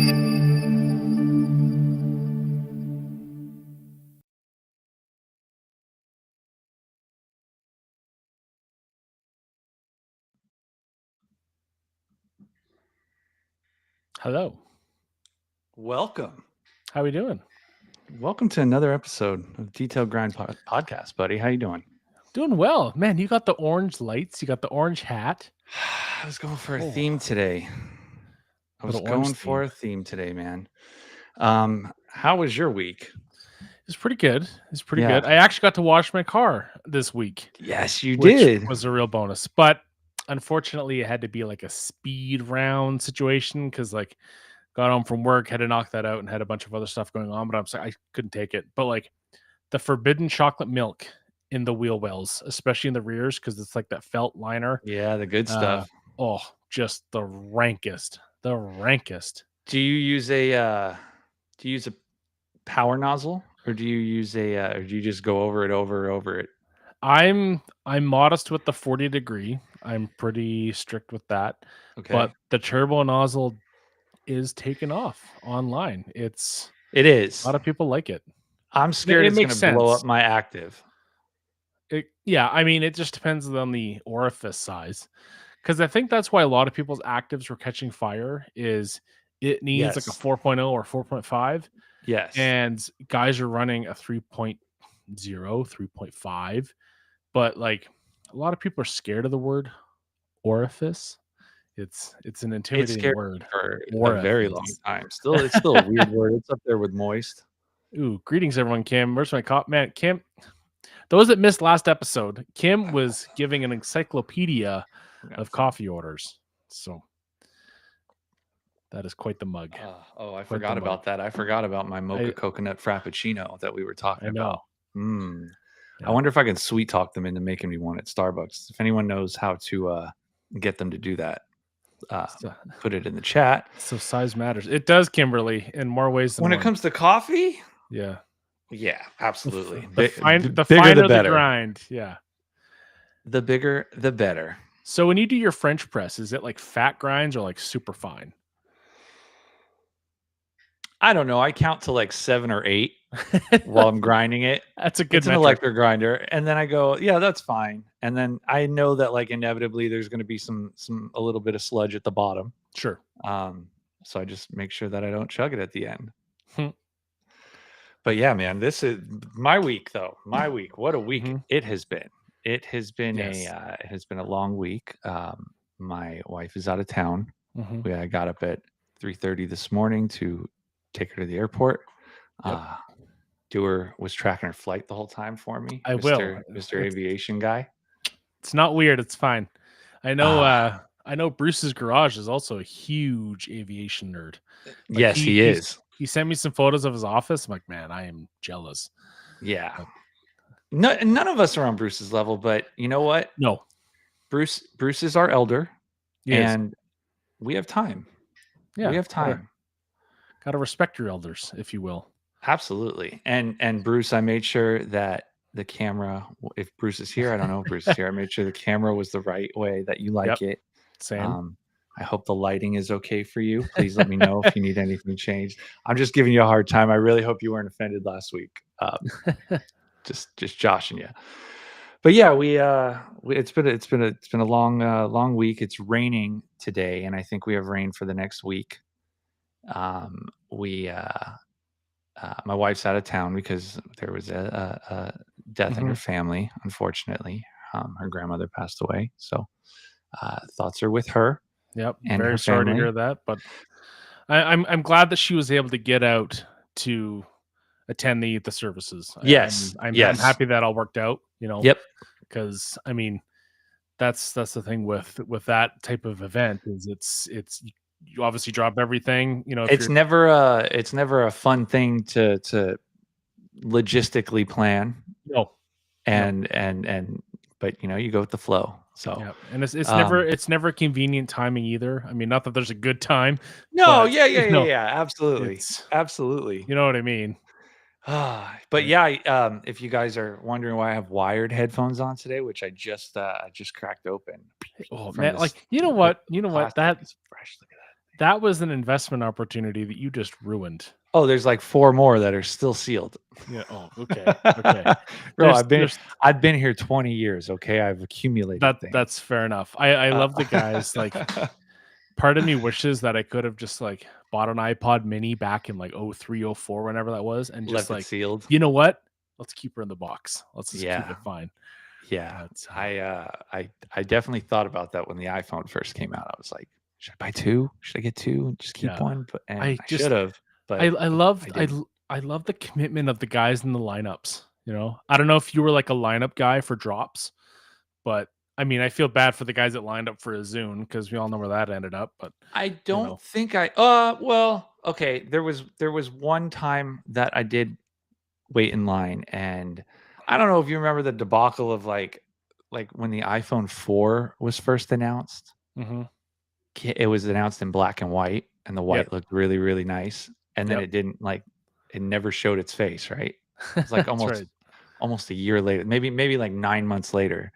Hello. Welcome. How we doing? Welcome to another episode of Detailed Grind Podcast, buddy. How you doing? Doing well. Man, you got the orange lights. You got the orange hat. I was going for a Oh, theme today. little orange Man. How was your week? It's pretty good. It's pretty Yeah. good. I actually got to wash my car this week, Yes, you which did. was a real bonus. But unfortunately, it had to be like a speed round situation because like got home from work, had to knock that out, and had a bunch of other stuff going on. But I'm sorry, I couldn't take it. But like the forbidden chocolate milk in the wheel wells, especially in the rears, because it's like that felt liner. Yeah, the good Uh, stuff. oh, just the rankest. The rankest. Do you use a power nozzle, or do you use or do you just go over it? I'm modest with the 40 degree. I'm pretty strict with that. Okay. But the turbo nozzle is taken off online. It A is. lot of people like it. I'm scared It it's going makes to blow sense. up my active. Yeah, I mean, it just depends on the orifice size. Because I think that's why a lot of people's actives were catching fire is it needs like a Yes. 4.0 or 4.5. Yes. And guys are running a 3.0, 3.5. But like a lot of people are scared of the word orifice. It's an It's intimidating scared word. for a very long Orifice. time. It's still a weird word. It's up there with moist. Ooh, greetings everyone, Kim. Where's my cop? Man, Kim. Those that missed last episode, Kim was giving an encyclopedia of coffee orders. So that is quite the mug. I forgot about that. I forgot about my mocha coconut frappuccino that we were talking about. Yeah. I wonder if I can sweet talk them into making me one at Starbucks. If anyone knows how to get them to do that, put it in the chat. So size matters. It does, Kimberly, in more ways than when one. It comes to coffee, yeah, absolutely. The bigger finer the better. the grind. Yeah, the bigger the better. So when you do your French press, is it like fat grinds or like super fine? I don't know. I count to like 7 or 8 while I'm grinding it. That's a good It's an electric grinder. And then I go, yeah, that's fine. And then I know that like inevitably there's going to be a little bit of sludge at the bottom. Sure. So I just make sure that I don't chug it at the end. Hmm. But yeah, man, this is my week though. My week. What a week it has been. It has been a long week. My wife is out of town. I got up at 3:30 this morning to take her to the airport. Doer was tracking her flight the whole time for me. Mr. Aviation guy. It's not weird. It's fine. I know Bruce's garage is also a huge aviation nerd. Like yes, he is. He sent me some photos of his office. I'm like, man, I am jealous. Yeah. None of us are on Bruce's level, but you know what? No. Bruce is our elder, and we have time. Yeah, we have time. Gotta respect your elders, if you will. Absolutely. And Bruce, I made sure that the camera, if Bruce is here, I don't know if Bruce is here, I made sure the camera was the right way that you like it. Same. I hope the lighting is okay for you. Please let me know if you need anything changed. I'm just giving you a hard time. I really hope you weren't offended last week. Just joshing you. But yeah, it's been a long week. It's raining today, and I think we have rain for the next week. My wife's out of town because there was a death in her family. Unfortunately, her grandmother passed away. So thoughts are with her. Yep. And very her sorry family. to hear that, but I'm glad that she was able to get out to attend the services. Yes. I'm happy that all worked out. Yep. Because I mean, that's the thing with that type of event is it's you obviously drop everything. It's never a fun thing to logistically plan. No. But you go with the flow. So yeah, and it's never convenient timing either. I mean, not that there's a good time. No, yeah, absolutely. You know what I mean? But yeah, if you guys are wondering why I have wired headphones on today, which I just cracked open. Oh man, like you know what? That is fresh. Look at that was an investment opportunity that you just ruined. Oh, there's like 4 more that are still sealed. Yeah. Oh, okay. Okay. Bro, There's I've been here 20 years, okay? I've accumulated things. that's fair enough. I Uh, love the guys, like, part of me wishes that I could have just, like, bought an iPod mini back in, like, '03, '04, whenever that was, and just left it like, sealed. "You know what? Let's keep her in the box. Let's just keep Yeah. it fine." Yeah. But, I definitely thought about that when the iPhone first came out. I was like, "Should I buy 2? Should I get 2 and just keep yeah. 1?" But and I I should just have, I but I I loved didn't. I love the commitment of the guys in the lineups, you know? I don't know if you were, like, a lineup guy for drops, but, I mean, I feel bad for the guys that lined up for a Zune because we all know where that ended up, but, I you don't know. think well, okay, there was one time that I did wait in line, and I don't know if you remember the debacle of, like, when the iPhone 4 was first announced. Mhm. It was announced in black and white, and the Yep. white looked really, really nice, and then Yep. it didn't, like it never showed its face, right? It's like That's almost right. almost a year later, maybe like 9 months later,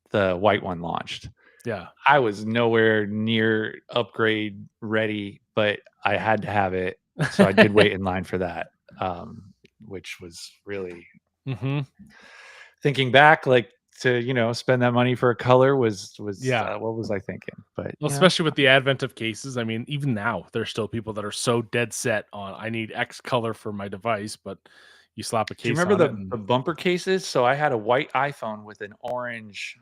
the white one launched. Yeah. I was nowhere near upgrade ready, but I had to have it, so I did wait in line for that, which was really Mhm. thinking back, like, to, spend that money for a color Yeah. what was I thinking? But, Well, especially with the advent of cases, I mean, even now, there's still people that are so dead set on, "I need X color for my device," but you slap a do you case remember on it the and bumper cases? So I had a white iPhone with an orange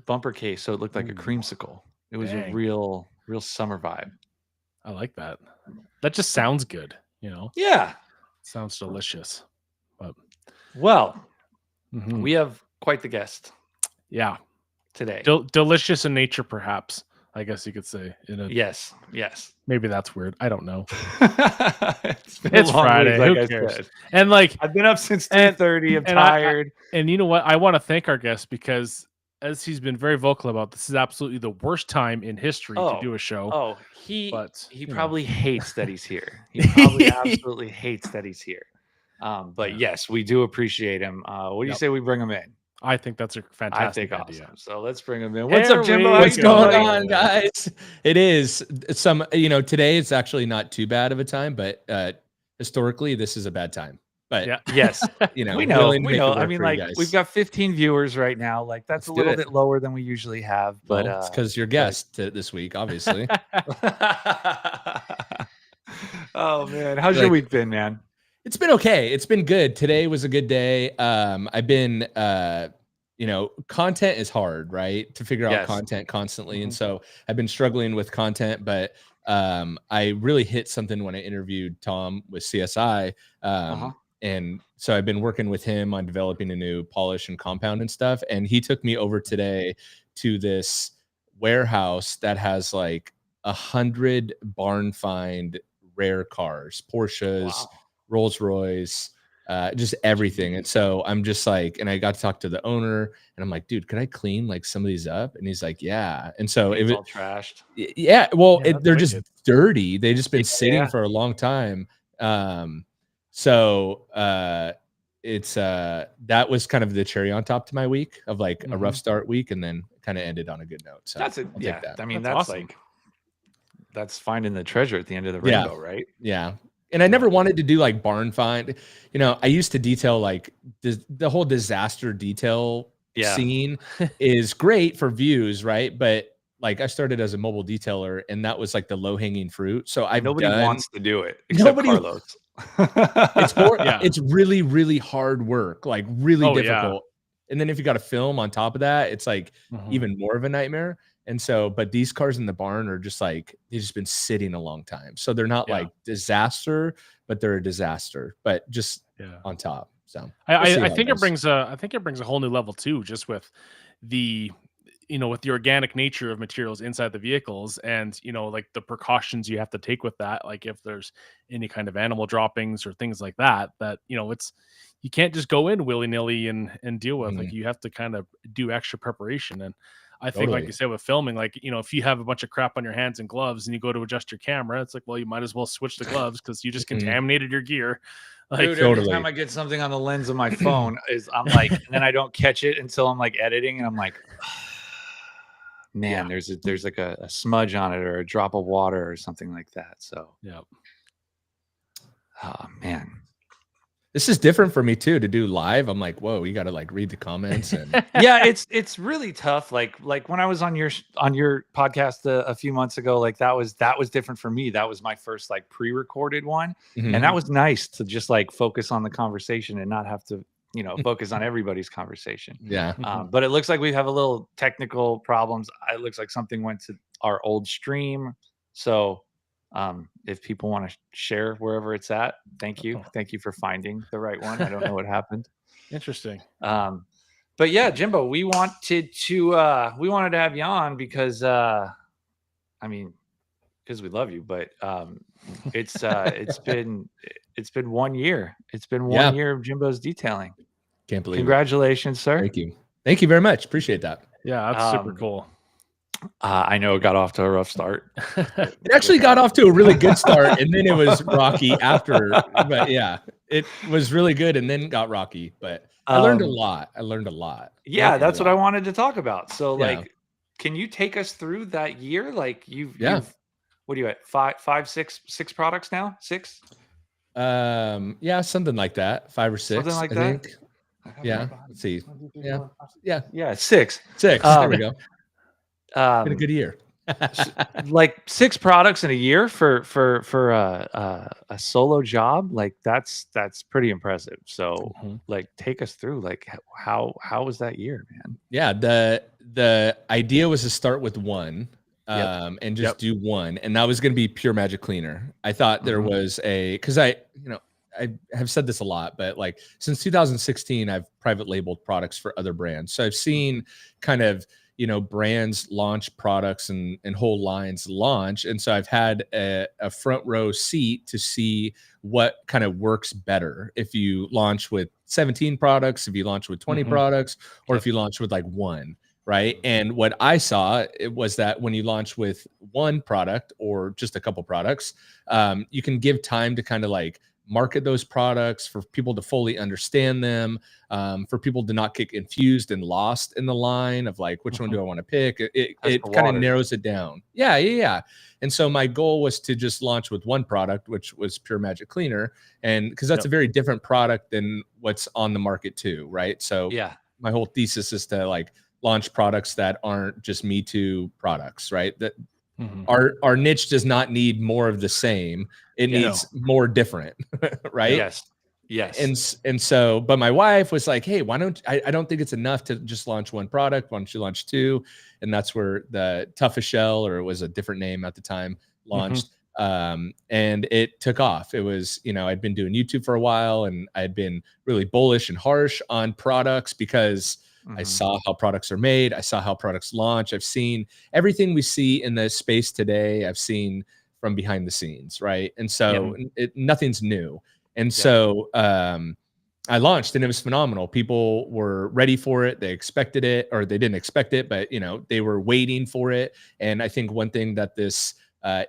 bumper case, so it looked like a ooh, creamsicle. It was a dang, real summer vibe. I like that. That just sounds good, you know? Yeah. Sounds delicious, but Well, mhm, we have quite the guest yeah. today. Delicious in nature, perhaps, I guess you could say, in a Yes, yes. maybe that's weird, I don't know. It's been a It's long week, Friday, like who I cares? said. And, like, I've been up since and 3:30. I'm and I tired. and you know what? I wanna thank our guest because, as he's been very vocal about, this is absolutely the worst time in history to Oh, do a show, oh, he but, he you know. probably hates that he's here. He probably absolutely hates that he's here. But Yeah, yes, we do appreciate him. What do you yep. say we bring him in? I think that's a I think fantastic idea. awesome. So let's bring him in. What's up, Here Jimbo? How we you What's doing, going buddy? on, go. guys? It is some, today it's actually not too bad of a time, but historically, this is a bad time. But, Yeah. Yes, we know. willing to We make it know. I work mean, for you like, we've guys. got 15 viewers right now. Like, that's Let's a do little it. bit lower than we usually have. But Well, it's because you're but guest this week, obviously. oh man, how's your Like, week been, man? it's been okay. It's been good. Today was a good day. I've been, content is hard, right? To figure out Yes. content constantly. And Hmm. so I've been struggling with content, but I really hit something when I interviewed Tom with CSI. Uh-huh. And so I've been working with him on developing a new polish and compound and stuff. And he took me over today to this warehouse that has like 100 barn find rare cars, Porsches, Wow. Rolls Royce, just everything. And Jeez. so I'm just like, and I got to talk to the owner, and I'm like, dude, could I clean like some of these up? And he's like, yeah. And so Paint's it, all trashed. yeah, well, Yeah, that's they're just wicked. dirty. They just been Yeah, sitting yeah. for a long time. Um, so it's that was kind of the cherry on top to my week of like a rough Mhm. start week, and then kind of ended on a good note. So That's it. I'll take Yeah. that. I mean, That's that's awesome. like that's finding the treasure at the end of the Yeah. rainbow, right? Yeah. And I Yeah. never wanted to do like barn find. I used to detail like the whole disaster detail Yeah. scene is great for views, right? But like I started as a mobile detailer and that was like the low hanging fruit. So I've Nobody done wants to do it except nobody Carlos. Yeah. it's really, really hard work, like really Oh, yeah. difficult. And then if you got to film on top of that, it's like Mhm. even more of a nightmare. And so, but these cars in the barn are just like they've just been sitting a long time. So they're not Yeah. like disaster, but they're a disaster, but just Yeah. on top. So I we'll see I how it think it goes. brings a whole new level too, just with the with the organic nature of materials inside the vehicles and like the precautions you have to take with that, like if there's any kind of animal droppings or things like that, it's you can't just go in willy-nilly and deal with, like Mhm. you have to kind of do extra preparation. And I think, like Totally. you said, with filming, like if you have a bunch of crap on your hands and gloves and you go to adjust your camera, it's like, well, you might as well switch the gloves because you just Mhm. contaminated your gear. Dude, Like, every time Totally. I get something on the lens of my phone is I'm like, and then I don't catch it until I'm like editing and I'm like, man, there's like a smudge on it or a drop of water or something like that. So Yeah. oh man. This is different for me too to do live. I'm like, whoa, you got to like read the comments and Yeah, it's really tough. Like when I was on your podcast a few months ago, like that was different for me. That was my first like pre-recorded one, Mhm. and that was nice to just like focus on the conversation and not have to focus on everybody's conversation. yeah. But it looks like we have a little technical problems. It looks like something went to our old stream. So if people want to share wherever it's at, thank you for finding the right one. I don't know what happened. Interesting. But yeah, Jimbo, we wanted to have you on because because we love you, but it's been 1 year. It's been Yeah. 1 year of Jimbo's detailing. Can't believe Congratulations, it. sir. Thank you. Thank you very much. Appreciate that. Yeah, that's super cool. I know it got off to a rough start. It actually got off to a really good start, and then it was rocky after. But yeah, it was really good, and then got rocky. But I learned a lot. Yeah, that's what I wanted to talk about. So, Yeah. like, can you take us through that year? Like, you've what are you at? Five, six products now? 6? Yeah, something like that. 5 or 6, Something like I that? think. Yeah. Let's see. Yeah. 6. 6. There we go. Been a good year. Like 6 products in a year for a solo job, like that's pretty impressive. So like take us through like how was that year, man? Yeah, the idea was to start with one and just do one, and that was going to be Pure Magic Cleaner. I thought there was because I have said this a lot, but like since 2016 I've private labeled products for other brands, so I've seen kind of brands launch products and whole lines launch. And so I've had a front row seat to see what kind of works better. If you launch with 17 products, if you launch with 20 products, or if you launch with like one, right? And what I saw, it was that when you launch with one product or just a couple products, you can give time to kind of like market those products for people to fully understand them, for people to not get confused and lost in the line of like, which one do I want to pick? It kind of narrows it down. Yeah. And so my goal was to just launch with one product, which was Pure Magic Cleaner. And because that's a very different product than what's on the market too, right? So my whole thesis is to like launch products that aren't just Me Too products, right? That our niche does not need more of the same. It needs more different, right? Yes. And so, but my wife was like, hey, why don't I don't think it's enough to just launch one product. Why don't you launch 2? And that's where the Toughest Shell, or it was a different name at the time, launched. And it took off. It was, I'd been doing YouTube for a while, and I'd been really bullish and harsh on products because I saw how products are made. I saw how products launch. I've seen everything we see in the space today. I've seen from behind the scenes, right? And so nothing's new. And so I launched, and it was phenomenal. People were ready for it. They expected it, or they didn't expect it, but they were waiting for it. And I think one thing that this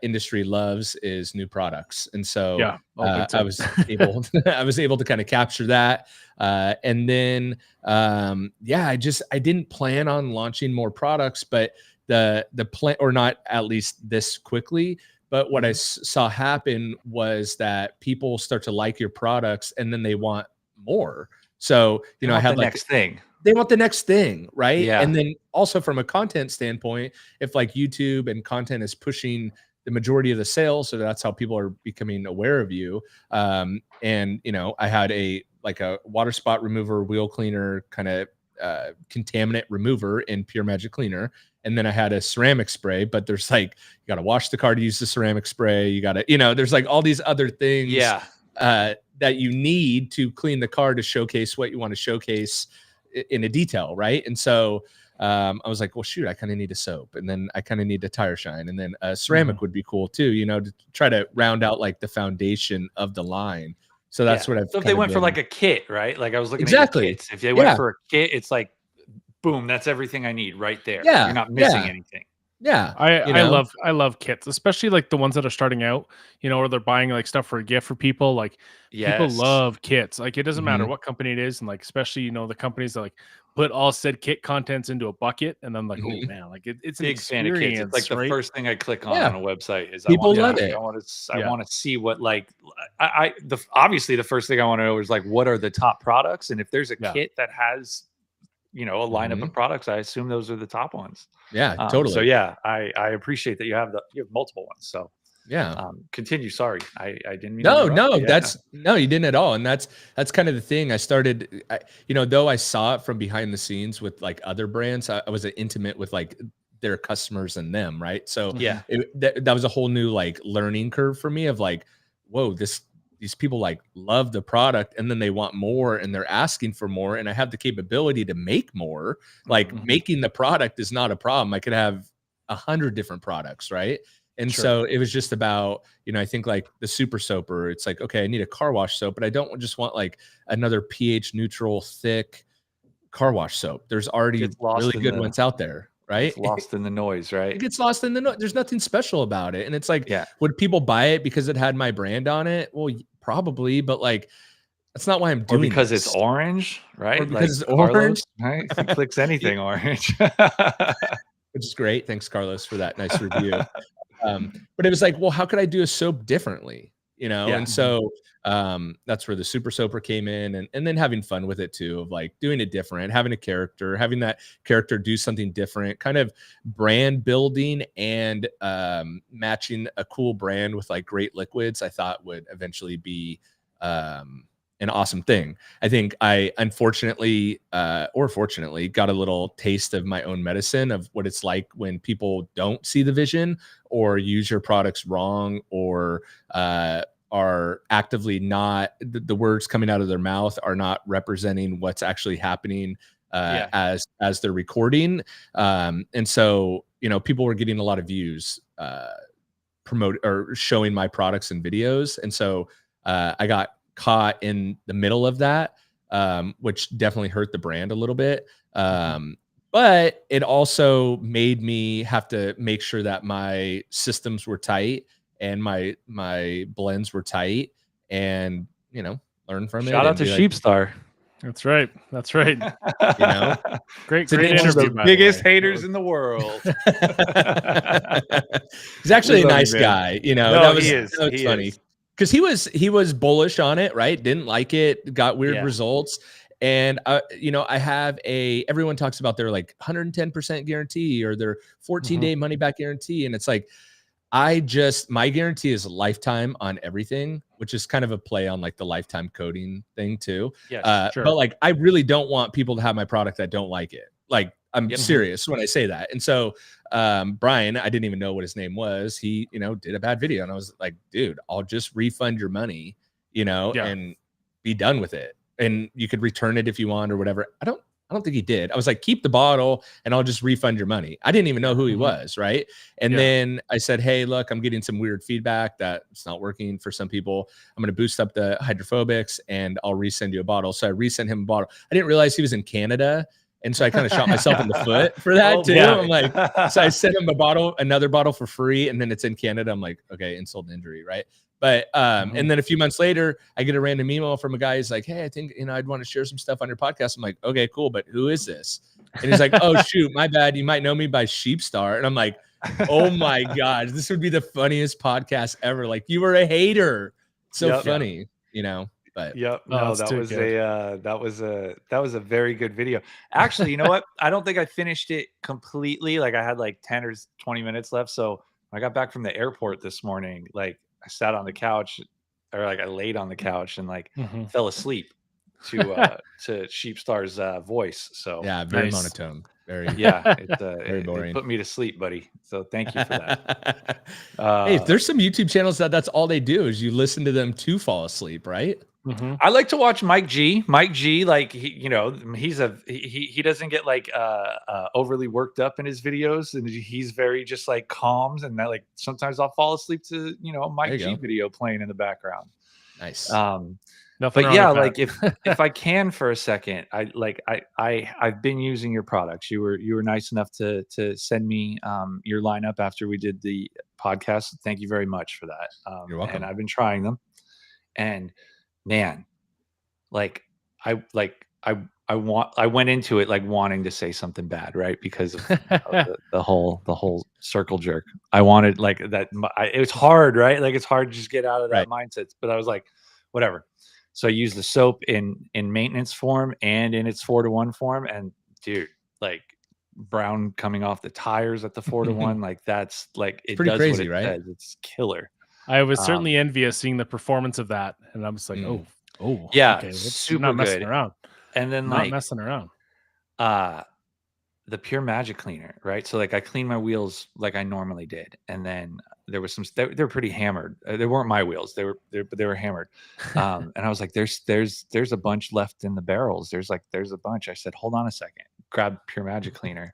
industry loves is new products. And so I was able to kind of capture that. And then I didn't plan on launching more products, but the plan, or not at least this quickly. But what I saw happen was that people start to like your products, and then they want more. So, I had the next thing. They want the next thing, right? Yeah. And then also from a content standpoint, if like YouTube and content is pushing the majority of the sales, so that's how people are becoming aware of you. And I had a water spot remover, wheel cleaner, kind of contaminant remover in Pure Magic Cleaner. And then I had a ceramic spray, but there's like, you got to wash the car to use the ceramic spray. You got to, there's like all these other things that you need to clean the car to showcase what you want to showcase in a detail, right? And so I was like, well, shoot, I kind of need a soap, and then I kind of need a tire shine, and then a ceramic would be cool too, to try to round out like the foundation of the line. So that's what I've. So if they went for like a kit, right? Like I was looking at your kits. If they went for a kit, it's like, boom, that's everything I need right there. Yeah, you're not missing anything. Yeah, I love kits, especially like the ones that are starting out, or they're buying like stuff for a gift for people. Like people Yes. love kits. Like it doesn't matter Mhm. what company it is, and like especially the companies that like put all said kit contents into a bucket, and then like, oh Mhm. man, like it's an Big fan of kits. It's like experience, the right? first thing I click on Yeah, a website is I want people to love Yeah, see it. I yeah, want to see what like obviously the first thing I want to know is like what are the top products, and if there's a yeah. kit that has a lineup of Mhm. products, I assume those are the top ones. Yeah, So totally. yeah, I appreciate that you have multiple ones. So Yeah. continue. Sorry, I didn't mean to No, interrupt. no, Yeah, that's no, you didn't at all. And that's kind of the thing. I started, though I saw it from behind the scenes with like other brands, I was intimate with like their customers and them, right? So Mhm. yeah, that was a whole new like learning curve for me of like, whoa, these people like love the product and then they want more and they're asking for more. And I have the capability to make more. Like mhm, Mhm. making the product is not a problem. I could have 100 different products, right? And Sure. so it was just about, I think like the super soaper, it's like, okay, I need a car wash soap, but I don't just want like another pH neutral, thick car wash soap. There's already gets lost really in good the ones out there, right? gets lost in the noise, It right? gets lost in the there's nothing special about it. And it's like, Yeah, would people buy it because it had my brand on it? Well, probably, but like, that's not why I'm or doing because it's this. orange, Or right? because Like it's orange, Carlos, right? He clicks anything orange. which is great. Thanks, Carlos, for that nice review. But it was like, well, how could I do a soap differently? Yeah, And Mhm. so that's where the super soaper came in, and then having fun with it too, of like doing it different, having a character, having that character do something different, kind of brand building and matching a cool brand with like great liquids, I thought would eventually be an awesome thing. I think I unfortunately or fortunately got a little taste of my own medicine of what it's like when people don't see the vision or use your products wrong or are actively not the words coming out of their mouth are not representing what's actually happening yeah. as they're recording. And so people were getting a lot of views promote or showing my products and videos. And so I got caught in the middle of that, which definitely hurt the brand a little bit. Mhm. But it also made me have to make sure that my systems were tight and my blends were tight, and learn from it Shout out and to be like, Sheepstar. That's right. That's right. you know, Great, it's an great One of interview, the interesting. by the biggest way. That haters was in the world. He's actually We a love you, nice man. guy. No, he Yeah. is. That was He funny is. because he was bullish on it, right? Didn't like it, got weird Yeah. results. And I have everyone talks about their like 110% guarantee or their Mhm. 14-day money back guarantee. And it's like, my guarantee is lifetime on everything, which is kind of a play on like the lifetime coding thing too. Yes. But Sure. like, I really don't want people to have my product that don't like it. Like, I'm Yep. Mhm. serious when I say that. And so, Brian, I didn't even know what his name was. He, did a bad video, and I was like, dude, I'll just refund your money, Yeah. and be done with it. And you could return it if you want or whatever. I don't think he did. I was like, keep the bottle and I'll just refund your money. I didn't even know who he Mhm. was, right? And Yeah. then I said, hey, look, I'm getting some weird feedback that it's not working for some people. I'm going to boost up the hydrophobics and I'll resend you a bottle. So I resent him a bottle. I didn't realize he was in Canada. And so I kind of shot myself in the foot for that Oh too. Yeah. I'm like, so I sent him another bottle for free. And then it's in Canada. I'm like, okay, insult and injury, right? But Mhm. and then a few months later, I get a random email from a guy. He's like, hey, I think I'd want to share some stuff on your podcast. I'm like, okay, cool, but who is this? And he's like, oh shoot, my bad. You might know me by Sheepstar. And I'm like, oh my God, this would be the funniest podcast ever. Like, you were a hater. So Yep. Yeah. funny, but Yep. Oh, No, that's too good. that was a very good video. Actually, you know what? I don't think I finished it completely. Like I had like 10 or 20 minutes left. So when I got back from the airport this morning, like I sat on the couch or like I laid on the couch and like Mhm. fell asleep to Sheepstar's voice. So yeah, very Nice. monotone. Very, yeah, very it boring. put me to sleep, buddy. So thank you for that. Hey, Uh there's some YouTube channels that's all they do is you listen to them to fall asleep, right? Mhm. I like to watch Mike G. Mike G, like he doesn't get like overly worked up in his videos, and he's very just like calm. And that, like, sometimes I'll fall asleep to a There Mike you G go. video playing in the background. Nice. Nothing But wrong yeah, with like that. if I can for a second, I've been using your products. You were nice enough to send me your lineup after we did the podcast. Thank you very much for that. You're And welcome. I've been trying them, and man, like I like I went into it like wanting to say something bad, right? Because of the whole circle jerk. I wanted like that. It was hard, right? Like it's hard to just get out of that Right. mindset. But I was like, whatever. So I used the soap in maintenance form and in its 4-to-1 form, and dude, like brown coming off the tires at the 4-to-1, like that's like It's it pretty does what crazy, it right? says. It's killer. I was Um, certainly envious seeing the performance of that, and I'm just like, Mm. yeah, okay, let's super not messing good. around, And then not like messing around. uh the Pure Magic cleaner, right? So like I cleaned my wheels like I normally did, and then there was they're pretty hammered. They weren't my wheels; but they were hammered. And I was like, there's a bunch left in the barrels. There's a bunch. I said, hold on a second. Grab Pure Magic cleaner,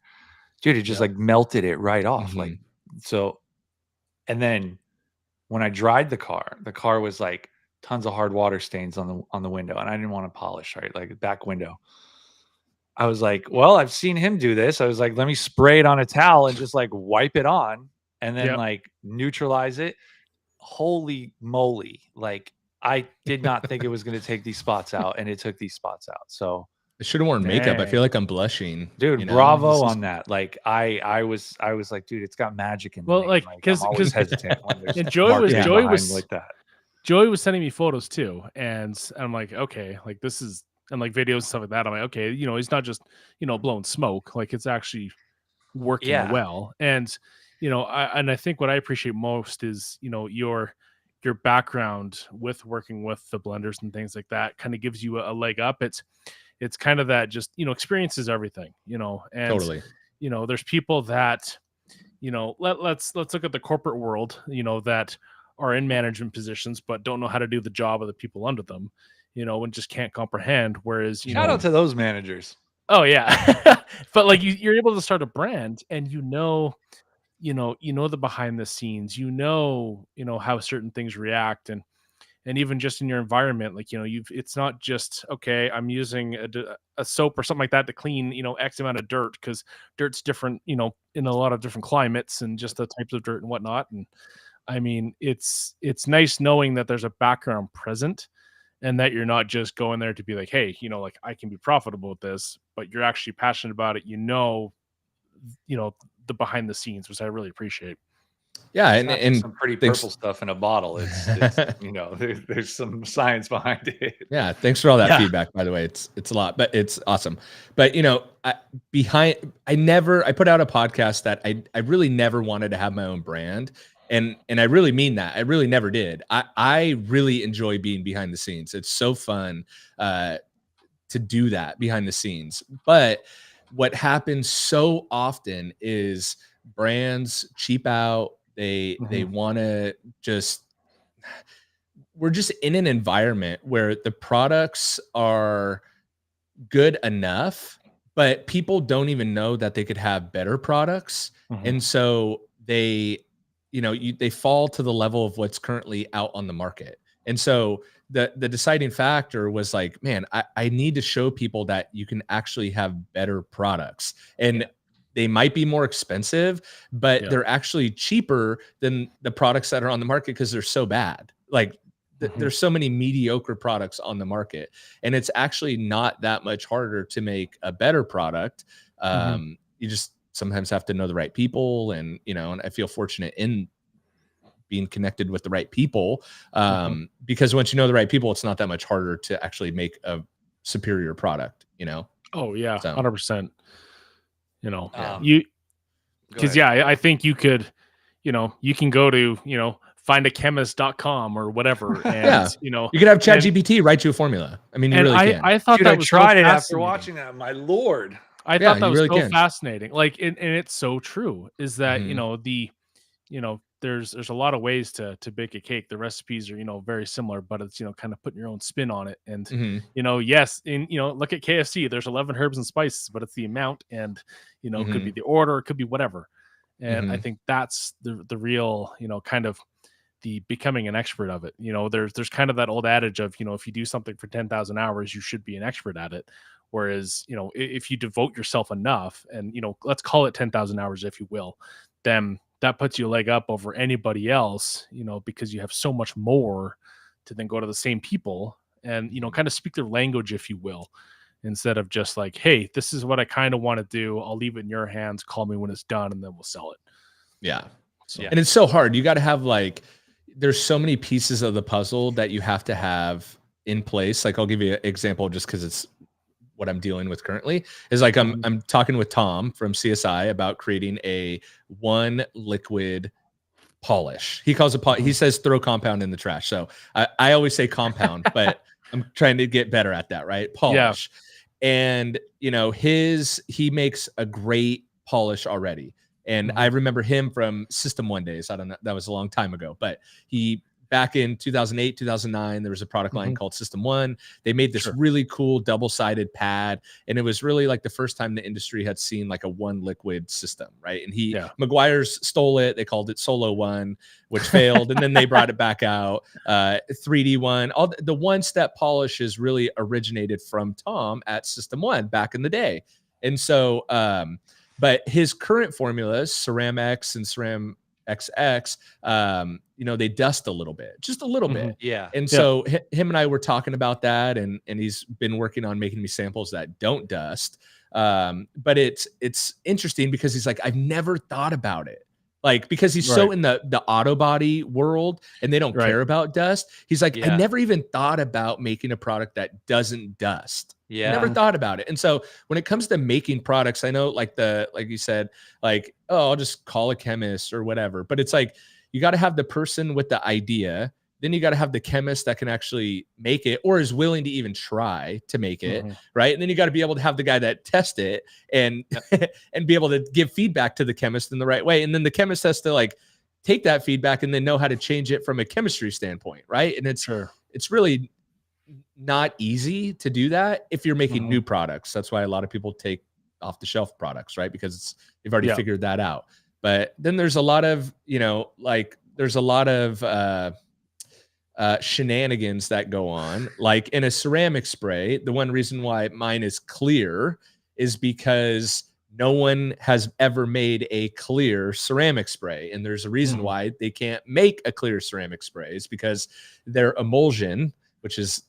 dude. It just Yep. like melted it right off. Like Mhm. so, and then when I dried the car was like tons of hard water stains on the window, and I didn't want to polish, right? Like back window. I was like, well, I've seen him do this. I was like, let me spray it on a towel and just like wipe it on and then Yep. like neutralize it. Holy moly. Like I did not think it was going to take these spots out, and it took these spots out. So, I should have worn makeup. I feel Dang. like I'm blushing. dude, You know, bravo on that. Like I was like, dude, it's got magic in the Well, name. like, Like I'm always because hesitant when there's and Joy was marketing Joy behind was like that. Joey was sending me photos too, and I'm like, okay, like this is and like videos and stuff like that. I'm like, okay, he's not just blowing smoke, like it's actually working Yeah. well. And I think what I appreciate most is your background with working with the blenders and things like that kind of gives you a leg up. It's kind of that just experience is everything, and totally. there's people that let's look at the corporate world, that are in management positions but don't know how to do the job of the people under them, and just can't comprehend. Whereas, Shout out to those managers. oh yeah, but like you're able to start a brand, and the behind the scenes, how certain things react, and even just in your environment, like it's not just okay, I'm using a soap or something like that to clean x amount of dirt, because dirt's different in a lot of different climates and just the types of dirt and whatnot. And I mean, it's nice knowing that there's a background present, and that you're not just going there to be like, hey, like I can be profitable with this, but you're actually passionate about it, the behind the scenes, which I really appreciate. Yeah, It's not just and some pretty thanks. purple stuff in a bottle. It's there's some science behind it. Yeah, thanks for all that Yeah. feedback. By the way, it's a lot, but it's awesome. But I put out a podcast that I really never wanted to have my own brand, and I really mean that. I really never did. I really enjoy being behind the scenes. It's so fun to do that behind the scenes. But what happens so often is brands cheap out. They Mhm. want to just we're just in an environment where the products are good enough, but people don't even know that they could have better products. Mhm. And so they fall to the level of what's currently out on the market. And so the deciding factor was like, man, I need to show people that you can actually have better products. And Yeah. they might be more expensive, but Yeah. they're actually cheaper than the products that are on the market because they're so bad. Like Mhm. there's so many mediocre products on the market, and it's actually not that much harder to make a better product. Mhm. You just sometimes have to know the right people, and and I feel fortunate in being connected with the right people, Mhm. because once you know the right people, it's not that much harder to actually make a superior product. Oh yeah, So 100%. yeah. You Go because ahead. yeah, I think you could, you can go to findachemist.com or whatever, and Yeah, you could have and ChatGPT write you a formula. I mean, you and really can. I thought Dude, I that was so tried it after fascinating. watching that. My lord. I Yeah, thought that you was really so can. fascinating. Like, and it's so true. Is that Mhm. the there's a lot of ways to bake a cake. The recipes are, very similar, but it's, kind of putting your own spin on it. And, Mhm. Yes, look at KFC, there's 11 herbs and spices, but it's the amount, and, it could be Mhm. the order, it could be whatever. And I Mhm. think that's the real, kind of the becoming an expert of it. There's kind of that old adage of, if you do something for 10,000 hours, you should be an expert at it. Whereas, if you devote yourself enough and, let's call it 10,000 hours, if you will, then that puts you a leg up over anybody else, because you have so much more to then go to the same people and, kind of speak their language, if you will, instead of just like, hey, this is what I kind of want to do. I'll leave it in your hands. Call me when it's done, and then we'll sell it. Yeah. So, And it's so hard. You got to have like, there's so many pieces of the puzzle that you have to have in place. Like I'll give you an example just because it's what I'm dealing with currently is like Mhm. I'm talking with Tom from CSI about creating a one liquid polish. He calls it he Mhm. says throw compound in the trash. So I always say compound, but I'm trying to get better at that, right? Yeah. Polish. And he makes a great polish already. And I Mhm. remember him from System One days. I don't know, that was a long time ago, but he back in 2008, 2009, there was a product line Mhm. called System One. They made this Sure. really cool double-sided pad, and it was really like the first time the industry had seen like a one liquid system, right? And Yeah. McGuire's stole it. They called it Solo One, which failed, and then they brought it back out. 3D One, all the one-step polishes really originated from Tom at System One back in the day, and so but his current formulas, Ceram X and Ceram XX, they dust a little bit, just a little Mhm. bit. Yeah. And Yeah. so him and I were talking about that, and he's been working on making me samples that don't dust. But it's interesting because he's like, I've never thought about it. Like, because he's so Right. in the auto body world and they don't Right. care about dust. He's like, I Yeah. never even thought about making a product that doesn't dust. Yeah. Never Mhm. thought about it. And so when it comes to making products, I know like you said, like, oh, I'll just call a chemist or whatever. But it's like you got to have the person with the idea. Then you got to have the chemist that can actually make it or is willing to even try to make it, Mhm. right? And then you got to be able to have the guy that test it and and be able to give feedback to the chemist in the right way. And then the chemist has to like take that feedback and then know how to change it from a chemistry standpoint, right? And Sure. it's really not easy to do that if you're making Mhm. new products. That's why a lot of people take off the shelf products, right? Because they've already Yeah. figured that out. But then there's a lot of, like there's a lot of shenanigans that go on. Like in a ceramic spray, the one reason why mine is clear is because no one has ever made a clear ceramic spray. And there's a reason Mhm. why they can't make a clear ceramic spray is because their emulsion, which is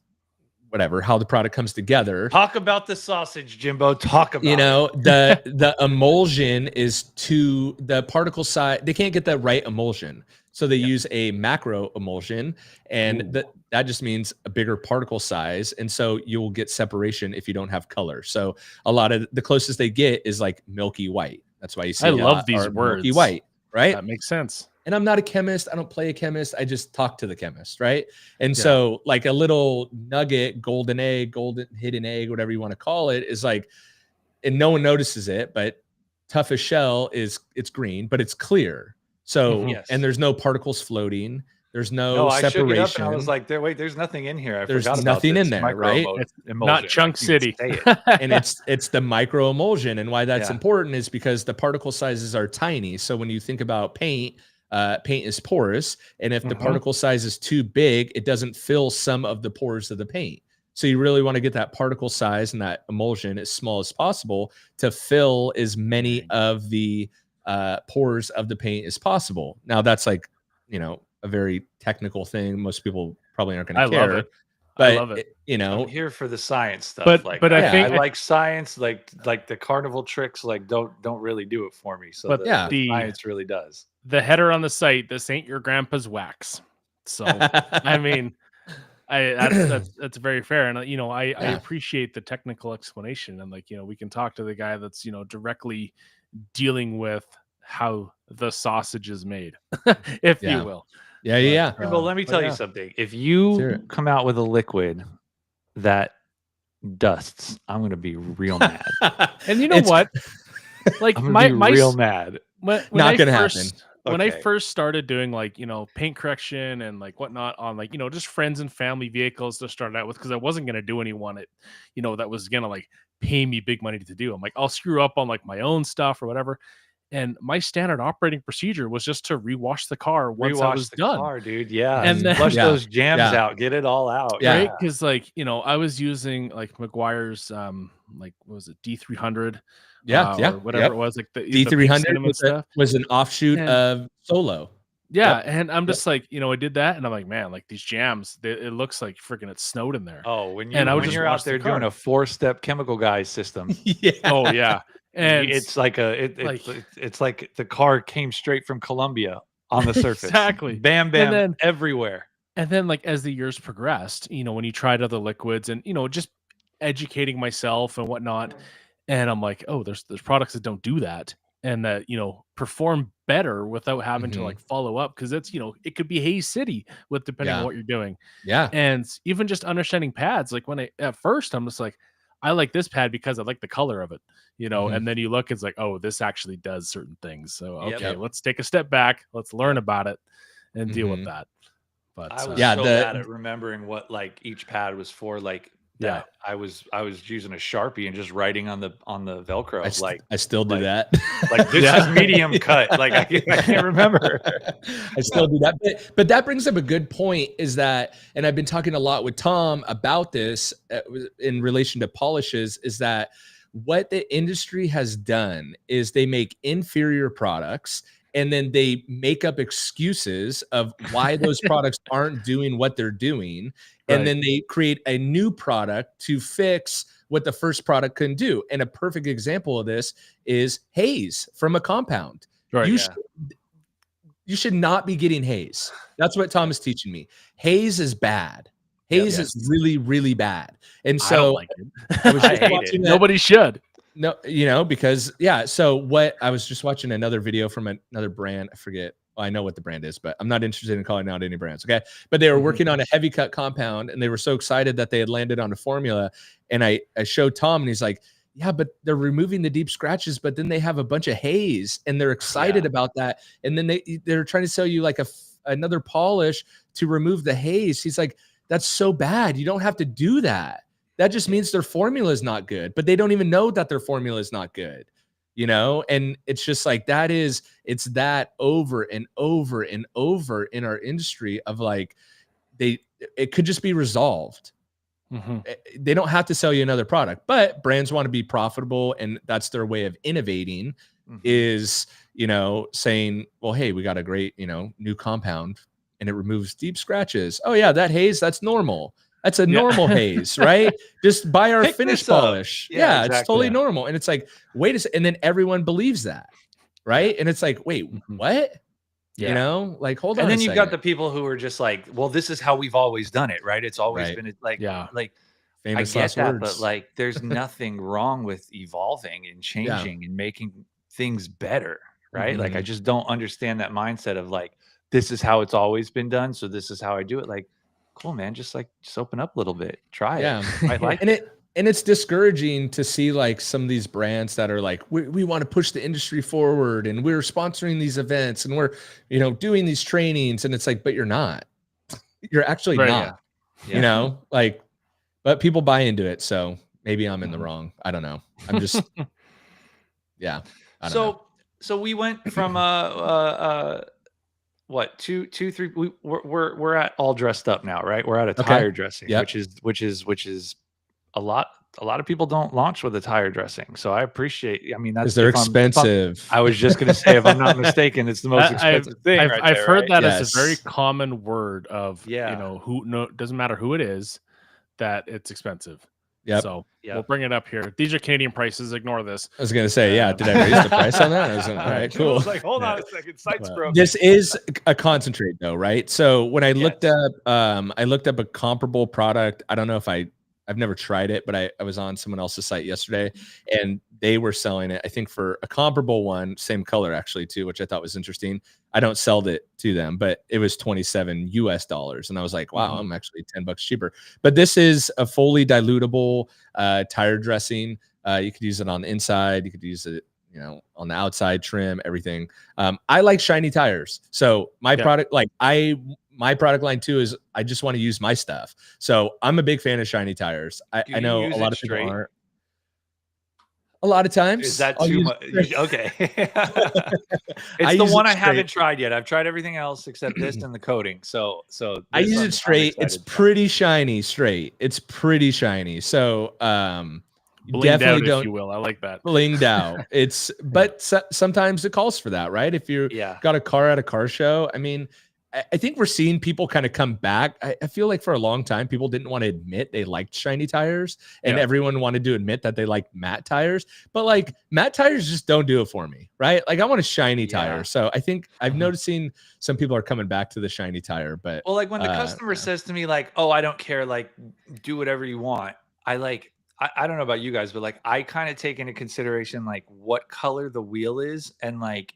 whatever, how the product comes together. Talk about the sausage, Jimbo. Talk about The emulsion is to the particle size. They can't get the right emulsion. So they use a macro emulsion, and Ooh. that just means a bigger particle size. And so you'll get separation if you don't have color. So a lot of the closest they get is like milky white. That's why you see I a lot love these are milky words. white, right? That makes sense. And I'm not a chemist. I don't play a chemist. I just talk to the chemist, right? And Yeah. so, like a little nugget, golden egg, golden hidden egg, whatever you want to call it, is like, and no one notices it, but toughest shell is it's green, but it's clear. So, Mhm. and yes. there's no particles floating. There's No, no I shook it up and I was separation. like, wait, there's nothing in here. I There's forgot about nothing in this there, micro right? It's not emulsion. I Chunk can't even City. say it. And it's the micro emulsion. And why that's Yeah. important is because the particle sizes are tiny. So when you think about paint, paint is porous, and if the Mhm. particle size is too big, it doesn't fill some of the pores of the paint. So you really want to get that particle size and that emulsion as small as possible to fill as many Dang. of the pores of the paint as possible. Now that's like, a very technical thing. Most people probably aren't going I to love it. care, I but love it. I'm here for the science stuff. But Like but I Yeah, I think like science, like the carnival tricks, like don't really do it for me. So but yeah. the science really does. the header on the site, this ain't your grandpa's wax. So, I mean, that's very fair, and I Yeah. appreciate the technical explanation, and like we can talk to the guy that's directly dealing with how the sausage is made, if you Yeah. will. Yeah, But yeah. Jimbo, let me but tell you yeah, something. If Let's hear you it. come out with a liquid that dusts, I'm gonna be real mad. and you know It's what? Like I'm gonna be my real mad. when not I gonna first happen. when I Okay. first started doing like, paint correction and like whatnot on like, just friends and family vehicles to start out with, because I wasn't gonna do anyone that was gonna like pay me big money to do. I'm like, I'll screw up on like my own stuff or whatever. And my standard operating procedure was just to rewash the car once I Rewash was the done. car, dude. Yeah. And then Flush Yeah. those jams Yeah. out. Get it all out. Yeah. right? Because like, I was using like McGuire's like what was it, D300 Yeah. or whatever Yep. it was, like the pink D300 cinnamon stuff. was an offshoot And of Solo. yeah, Yep. and I'm Yep. just like, I did that, and I'm like, man, like these jams, it looks like freaking it snowed in there. Oh, And I would when just you're wash out the there doing car. a 4-step chemical guy system, Yeah. Oh yeah, and it's like like it's like the car came straight from Colombia on the surface. exactly. Bam, bam, then everywhere. And then, like, as the years progressed, when you tried other liquids and, just educating myself and whatnot, and I'm like, oh, there's products that don't do that and that, perform better without having to Mhm. like follow up, because it's, it could be Haze City with depending on Yeah. what you're doing. Yeah. And even just understanding pads, like at first I'm just like, I like this pad because I like the color of it, Mhm. and then you look, it's like, oh, this actually does certain things. So, Yep. okay, Yep. let's take a step back. Let's learn about it and deal with Mhm. that. But I was Yeah, so the bad at remembering what like each pad was for. Like yeah. that, I was using a Sharpie and just writing on the Velcro. I still do like- that. like this Yeah. is medium cut. Like I can't remember. I still do that. But that brings up a good point, is that, and I've been talking a lot with Tom about this in relation to polishes, is that what the industry has done is they make inferior products and then they make up excuses of why those products aren't doing what they're doing. And Right. then they create a new product to fix what the first product couldn't do. And a perfect example of this is haze from a compound. Right. You Yeah. you should not be getting haze. That's what Tom is teaching me. Haze is bad. Yep. Haze Yes. is really, really bad. And I don't so like it. I was I just hate watching it. that. Nobody should. No, because so what I was just watching another video from another brand. I forget. Well, I know what the brand is, but I'm not interested in calling out any brands. Okay. But they were Mhm. working on a heavy cut compound and they were so excited that they had landed on a formula. And I showed Tom and he's like, yeah, but they're removing the deep scratches, but then they have a bunch of haze and they're excited about that. And then they're trying to sell you like another polish to remove the haze. He's like, that's so bad. You don't have to do that. That just means their formula is not good, but they don't even know that their formula is not good, and it's just like it's that over and over and over in our industry of like, it could just be resolved. Mhm. They don't have to sell you another product, but brands want to be profitable. And that's their way of innovating Mhm. is, saying, well, hey, we got a great, new compound and it removes deep scratches. Oh yeah, that haze, that's normal. That's a Yeah. normal haze, right? Just buy our Pick finish this up. polish. Yeah, It's exactly. totally Yeah. normal. And it's like, wait a second. And then everyone believes that, right? And it's like, wait, Mhm. what? Yeah. Like, hold on And a then you've got second. the people who are just like, well, this is how we've always done it, right? It's always Right. been like, Yeah. like I Famous get last that, words. but like, there's nothing wrong with evolving and changing and making things better, right? Like, I Mhm. just don't understand that mindset of like, this is how it's always been done, so this is how I do it. Like, cool, man, just open up a little bit, try it. Yeah. I like And it. it's discouraging to see like some of these brands that are like, we want to push the industry forward and we're sponsoring these events and we're, doing these trainings. And it's like, but you're not. You're actually Right. not, Yeah. like, but people buy into it. So maybe I'm in the Mhm. wrong. I don't know. I'm just, yeah. I don't know. So we went from what, 2 3, we're at all dressed up now, right? We're at a Okay. tire dressing, Yep. which is a lot of people don't launch with a tire dressing. So I appreciate, I mean, Because that's they're if I'm expensive. I was just gonna say, if I'm not mistaken, it's the most expensive thing I've right there, heard right? that as a very Yes. common word of, Yeah. doesn't matter who it is, that it's expensive. Yep. So Yep. we'll bring it up here. These are Canadian prices. Ignore this. I was going to say, yeah. Did I raise the price on that? I was like, all right, Joe cool. was like, hold Yeah. on a second, site's But broken. This is a concentrate though, right? So when I looked Yes. up, I looked up a comparable product. I don't know if I've never tried it, but I was on someone else's site yesterday and they were selling it, I think for a comparable one, same color actually too, which I thought was interesting. I don't sell it to them, but it was $27 US. And I was like, wow, Mhm. I'm actually $10 cheaper. But this is a fully dilutable tire dressing. You could use it on the inside. You could use it, you know, on the outside trim, everything. I like shiny tires. So my product, like my product line too is I just want to use my stuff. So I'm a big fan of shiny tires. I know a lot of people aren't. A lot of times. Is that too much? Okay. It's the one I haven't tried yet. I've tried everything else except this and the coating. So I use it straight. It's pretty shiny straight. It's pretty shiny. So blinged definitely out, don't, if you will. I like that. Blinged out. It's but sometimes it calls for that, right? If you got a car at a car show, I mean, I think we're seeing people kind of come back. I feel like for a long time, people didn't want to admit they liked shiny tires, and everyone wanted to admit that they liked matte tires. But like matte tires just don't do it for me, right? Like I want a shiny tire. So I think I've noticing some people are coming back to the shiny tire. But well, like when the customer says to me, like, "Oh, I don't care, like, do whatever you want," I don't know about you guys, but like I kind of take into consideration like what color the wheel is and like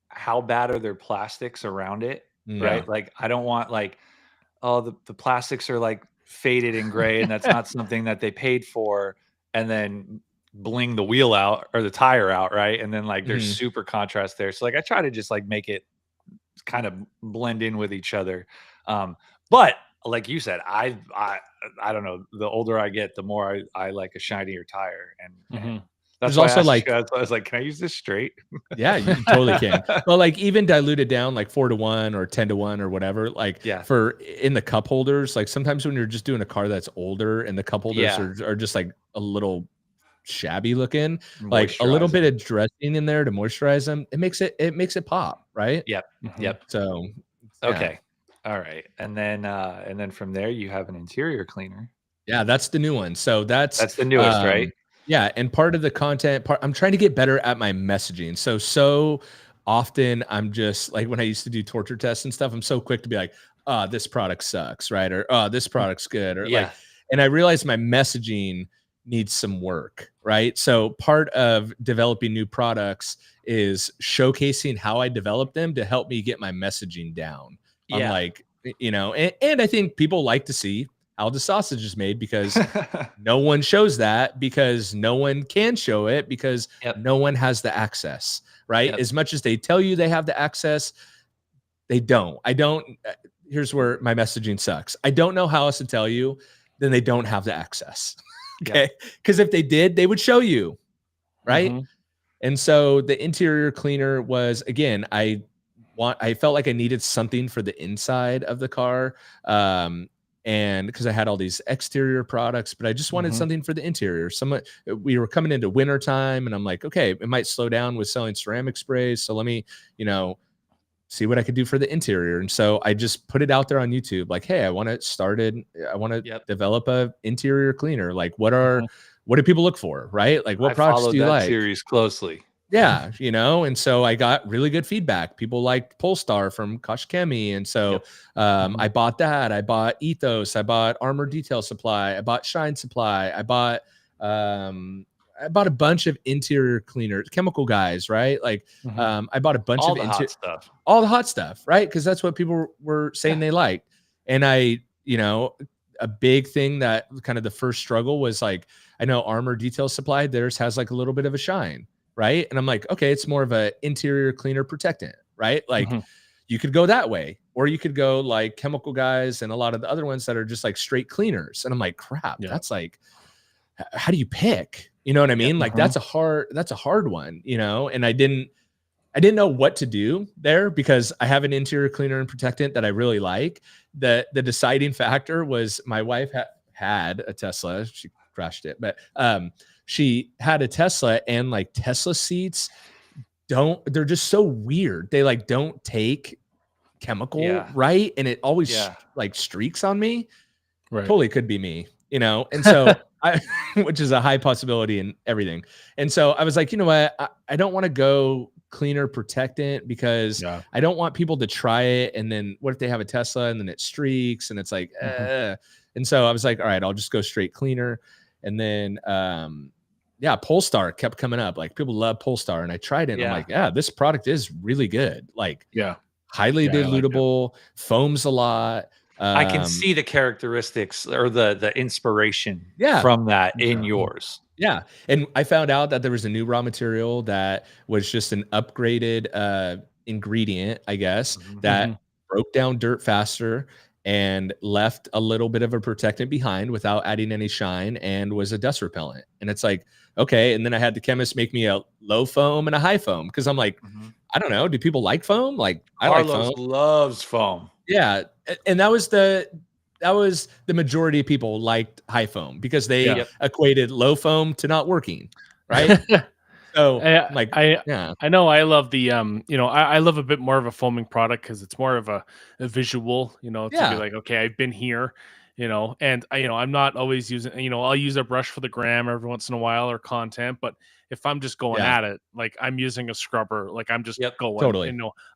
how bad are their plastics around it. Right. Like I don't want like, oh, the plastics are like faded and gray and that's not something that they paid for, and then bling the wheel out or the tire out. Right. And then like there's super contrast there. So like I try to just like make it kind of blend in with each other. But like you said, I don't know, the older I get, the more I like a shinier tire. And that's why also like I was like, can I use this straight? Yeah, you totally can. Well, like even dilute it down like 4-to-1 or 10-to-1 or whatever. Like for in the cup holders, like sometimes when you're just doing a car that's older and the cup holders are just like a little shabby looking, like a little bit of dressing in there to moisturize them, it makes it pop, right? Yep. So okay. All right. And then from there you have an interior cleaner. Yeah, that's the new one. So that's the newest, right? Yeah, and part of the content part, I'm trying to get better at my messaging. So often I'm just like when I used to do torture tests and stuff, I'm so quick to be like, "Oh, this product sucks," right? Or "Oh, this product's good," or like, and I realize my messaging needs some work, right? So part of developing new products is showcasing how I develop them to help me get my messaging down. I'm like, you know, and I think people like to see how the sausage is made because no one shows that, because no one can show it, because no one has the access, right? As much as they tell you they have the access, they don't. Here's where my messaging sucks. I don't know how else to tell you, then they don't have the access. Okay. Because if they did, they would show you, right? And so the interior cleaner was, again, I felt like I needed something for the inside of the car. And because I had all these exterior products, but I just wanted something for the interior. We were coming into winter time, and I'm like, okay, it might slow down with selling ceramic sprays. So let me, you know, see what I could do for the interior. And so I just put it out there on YouTube, like, hey, I want to develop a interior cleaner. Like, what do people look for, right? Like, what products do you like? Series closely. Yeah, you know, and so I got really good feedback. People liked Polestar from Kashkemi, and so I bought that. I bought Ethos. I bought Armor Detail Supply. I bought Shine Supply. I bought a bunch of interior cleaners, chemical guys, right? Like I bought a bunch all of the hot stuff, right? Because that's what people were saying they liked. And you know, a big thing that kind of the first struggle was like, I know Armor Detail Supply, theirs has like a little bit of a shine. Right. And I'm like, okay, it's more of an interior cleaner protectant, right? Like you could go that way, or you could go like chemical guys and a lot of the other ones that are just like straight cleaners. And I'm like, crap, that's like, how do you pick? You know what I mean? Like that's a hard one, you know? And I didn't know what to do there because I have an interior cleaner and protectant that I really like. The deciding factor was my wife had a Tesla. She crashed it, but she had a Tesla, and like Tesla seats they're just so weird. They like don't take chemical, right? And it always like streaks on me. Right. Totally could be me, you know? And so which is a high possibility in everything. And so I was like, you know what? I don't want to go cleaner protectant because I don't want people to try it. And then what if they have a Tesla and then it streaks and it's like, and so I was like, all right, I'll just go straight cleaner. And then, Polestar kept coming up. Like people love Polestar, and I tried it. And I'm like, yeah, this product is really good. Like, highly dilutable, foams a lot. I can see the characteristics or the inspiration Yeah. from that in Yeah. yours. Yeah, and I found out that there was a new raw material that was just an upgraded ingredient, I guess, Mhm. that broke down dirt faster and left a little bit of a protectant behind without adding any shine and was a dust repellent. And it's like, okay. And then I had the chemist make me a low foam and a high foam because I'm like, Mhm. I don't know, do people like foam? Like I like Carlos foam. loves foam. Yeah, and that was the majority of people liked high foam because they Yeah. Yep. equated low foam to not working, right? So I'm like, I yeah, I know I love the I love a bit more of a foaming product because it's more of a visual, to be yeah, like, okay, I've been here, and I'm not always using, I'll use a brush for the gram every once in a while or content, but if I'm just going yeah, at it, like I'm using a scrubber, like I'm just Yep. going, totally.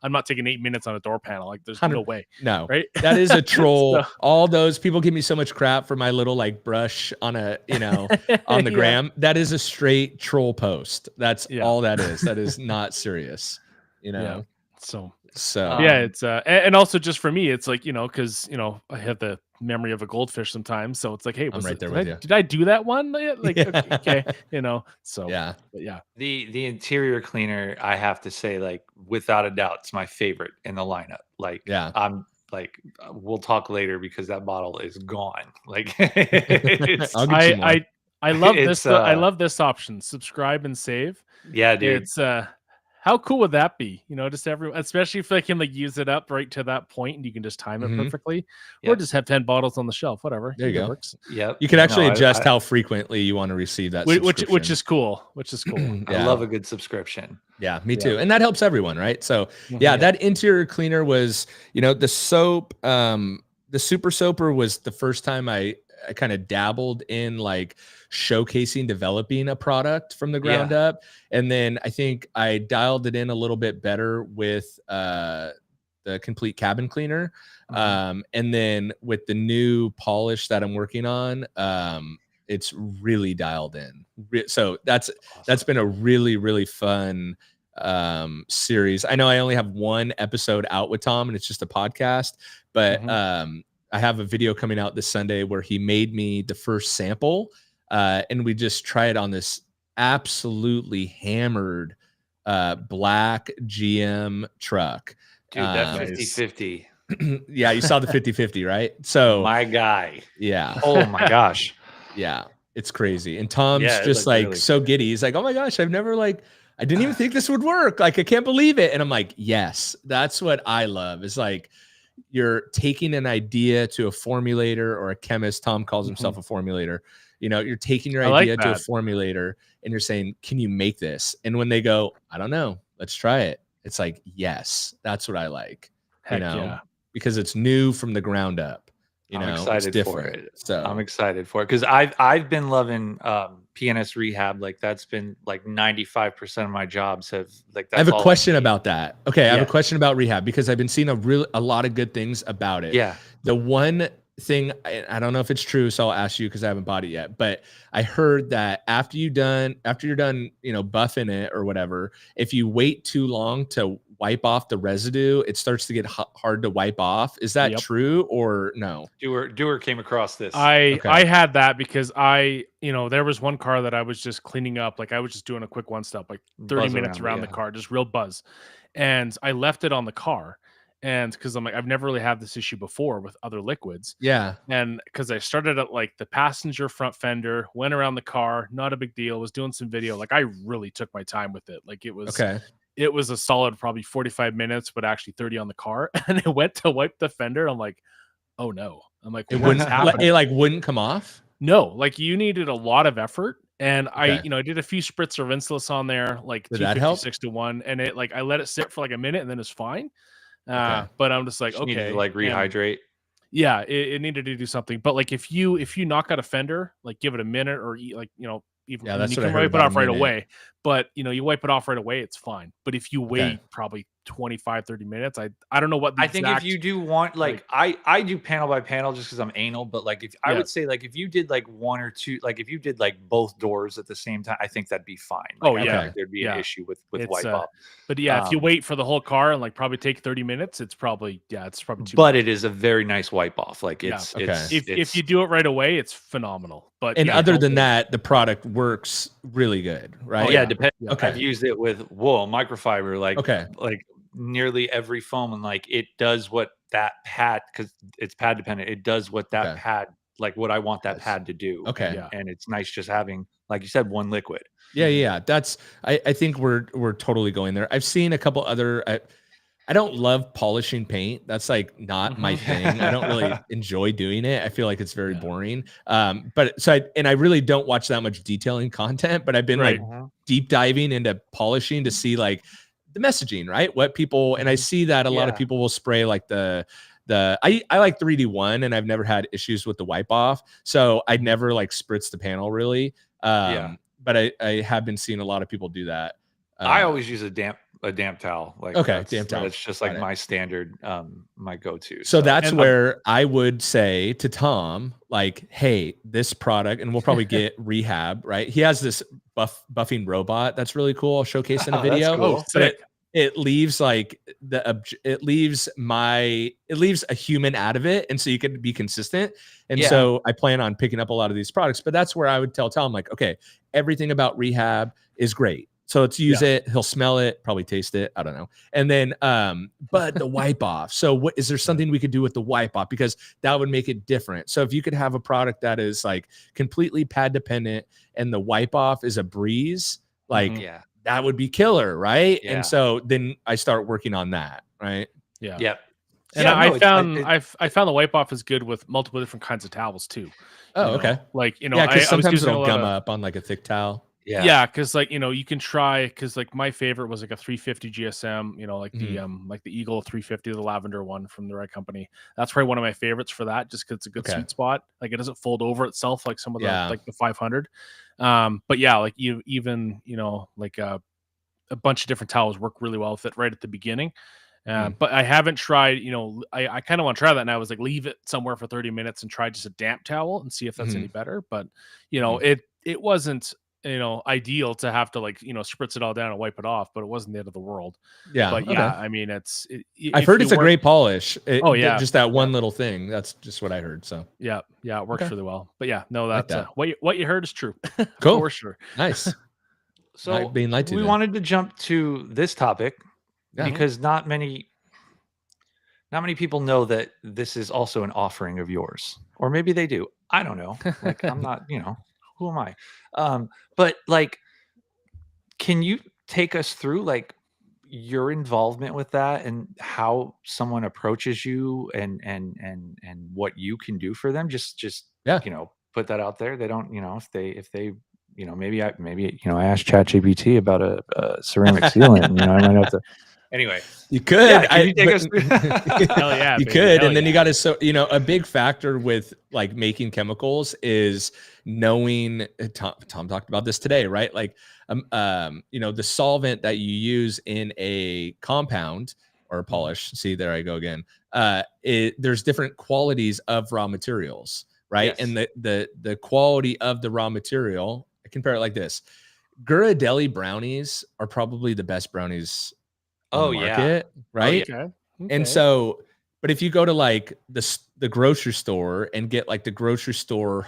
I'm not taking 8 minutes on a door panel, like there's no 100 way, no. right? That is a So troll. All those people give me so much crap for my little like brush on on the yeah, gram. That is a straight troll post. That's yeah, all that is. That is not serious, you yeah. know. So So, yeah, Um, it's and also just for me, it's like, because I have the memory of a goldfish sometimes. So it's like, hey, I'm was right it there did with I you. did I do that one? Like okay, Yeah. so Yeah. but yeah. the interior cleaner, I have to say, like without a doubt, it's my favorite in the lineup. Like Yeah. I'm like, we'll talk later because that bottle is gone. Like it's I'll get you I more. I I love it's this I love this option. Subscribe and save. yeah, dude. It's how cool would that be? Just everyone, especially if they can like use it up right to that point and you can just time it Mhm. perfectly, or Yep. just have 10 bottles on the shelf, whatever. There you Either go. works. Yep. You can No, actually adjust how frequently you wanna receive that Which subscription. is cool. Which is cool. I love Yeah. a good subscription. Yeah, me Yeah. too. And that helps everyone, right? So, yeah, Mhm. Yep. that interior cleaner was, the soap, the super soaper was the first time I kind of dabbled in like showcasing developing a product from the ground Yeah. up. And then I think I dialed it in a little bit better with the complete cabin cleaner. Mhm. And then with the new polish that I'm working on, it's really dialed in. So that's Awesome. been a really, really fun series. I know I only have one episode out with Tom and it's just a podcast, but Mhm. I have a video coming out this Sunday where he made me the first sample, and we just tried on this absolutely hammered black GM truck. Dude, that Nice. 50/50. Yeah, you saw the 50/50, right? So My guy. yeah, Oh my gosh. yeah, it's crazy. And Tom's Yeah, it just looked like really so good. giddy. He's like, "Oh my gosh, I didn't even think this would work. Like, I can't believe it." And I'm like, "Yes, that's what I love. Is like you're taking an idea to a formulator or a chemist. Tom calls himself Mhm. a formulator. You're taking your I like idea to a that. formulator and you're saying, "Can you make this?" And when they go, "I don't know. Let's try it." It's like, "Yes, that's what I like." You Heck know, yeah. because it's new from the ground up. I'm It's excited for different. it. I'm So excited for it because I've been loving PNS rehab. Like that's been like 95% of my jobs have like I have that's a all I question need. about that. Okay, I have a Yeah. question about rehab because I've been seeing a lot of good things about it. Yeah. The one thing I don't know if it's true, so I'll ask you because I haven't bought it yet. But I heard that after you're done, buffing it or whatever, if you wait too long to wipe off the residue, it starts to get hard to wipe off. Is that Yep. true or no? Doer came across this. I Okay. had that because there was one car that I was just cleaning up, like I was just doing a quick one stop, like 30 Buzz minutes around it. around the Yeah. car, just real buzz. And I left it on the car. And because I'm like, I've never really had this issue before with other liquids. Yeah. And because I started at like the passenger front fender, went around the car, not a big deal, was doing some video. Like I really took my time with it. Like Okay. it was a solid probably 45 minutes, but actually 30 on the car. And it went to wipe the fender. I'm like, oh no. I'm like, It what is wouldn't. happening? It like wouldn't come off. No, like you needed a lot of effort. And Okay. I did a few spritz of Rinseless on there, like Did that help? 256 to 1. And it like I let it sit for like a minute and then it's fine. Okay. But I'm just like, Just needed to okay. like And rehydrate. yeah, it needed to do something. But like if you knock out a fender, like give it a minute or like, even Yeah, and that's you what I can heard wipe it about a off right minute. away. But you wipe it off right away, it's fine. But if you Okay. wait probably 25, 30 minutes. I don't know what the I think if exact you do want like I do panel by panel just because I'm anal, but like if I yeah. would say like if you did like one or two, like if you did like both doors at the same time, I think that'd be fine. Like Oh I don't yeah. think there'd be an Yeah. issue with It's wipe off. but yeah, if you Um, wait for the whole car and like probably take 30 minutes, it's probably too but much. it is a very nice wipe off. Like Yeah. Okay. If you do it right away, it's phenomenal. But And yeah, other don't than wait. that, the product works really good, right? Oh, yeah, yeah. depend. Yeah. Okay. I've used it with wool, microfiber, Okay. like nearly every foam, and like it does what that pad, because it's pad dependent. It does what that Okay. pad, like what I want that Yes. pad to do. Okay. Yeah. And it's nice just having, like you said, one liquid. Yeah. That's I think we're totally going there. I've seen a couple other I don't love polishing paint. That's like not my thing. I don't really enjoy doing it. I feel like it's very Yeah. boring. But so I really don't watch that much detailing content, but I've been Right. like deep diving into polishing to see like the messaging, right? What people, and I see that a lot of Yeah. people will spray like I like 3D1 and I've never had issues with the wipe off. So I'd never like spritz the panel really. Yeah. But I have been seeing a lot of people do that. I always use a damp towel. Like Okay, damp towel. that's just Got like it. my standard, my go-to. So that's And, where I would say to Tom, like, hey, this product, and we'll probably get rehab, right? He has this buffing robot that's really cool. I'll showcase in a Oh, that's video. cool. oh, But sick. it leaves like it leaves a human out of it, and so you can be consistent. And Yeah. so I plan on picking up a lot of these products, but that's where I would tell Tom, like, okay, everything about rehab is great. So let's use it. He'll smell it, probably taste it. I don't know. And then, but the wipe off. So what is there something we could do with the wipe off? Because that would make it different. So if you could have a product that is like completely pad dependent and the wipe off is a breeze, like Yeah. that would be killer, right? Yeah. And so then I start working on that, right? Yeah. Yep. And Yeah, I no, I found the wipe off is good with multiple different kinds of towels too. Oh, You know, okay. like, you know, Yeah, I because was sometimes using a it'll lot gum of up on like a thick towel. yeah, because like, you know, you can try because like my favorite was like a 350 GSM, you know, like Mhm. the Eagle 350, the lavender one from the right company. That's probably one of my favorites for that, just because it's a good Okay. sweet spot. Like it doesn't fold over itself like some of the Yeah. like the 500. But yeah, like you even, you know, like a bunch of different towels work really well with it right at the beginning. But I haven't tried, you know, I kind of want to try that now. I was like, leave it somewhere for 30 minutes and try just a damp towel and see if that's any Mhm. better. But, you know, Mhm. it wasn't, you know, ideal to have to like, you know, spritz it all down and wipe it off, but it wasn't the end of the world. Yeah. But Okay. yeah, I mean, I've if heard you it's a work, great polish. oh yeah, Just that yeah, one little thing. That's just what I heard. So yeah, yeah, it works okay, really well. But yeah, no, like that's that. what you heard is true Cool. for sure. Nice. So Being lied to we then. wanted to jump to this topic Yeah. because not many people know that this is also an offering of yours, or maybe they do. I don't know. Like I'm not, who am I? But like, can you take us through like your involvement with that and how someone approaches you and what you can do for them? Just Yeah. put that out there. They don't, if they maybe I asked ChatGPT about a ceramic sealant, and I might have to. Anyway, You could. yeah, can you take us through? Hell yeah, You baby. could, Hell and then you yeah. got to a big factor with like making chemicals is knowing. Tom talked about this today, right? Like, the solvent that you use in a compound or a polish. See, there I go again. There's different qualities of raw materials, right? Yes. And the quality of the raw material. I compare it like this: Ghirardelli brownies are probably the best brownies on the Oh yeah. market, right? Okay. And so, but if you go to like the grocery store and get like the grocery store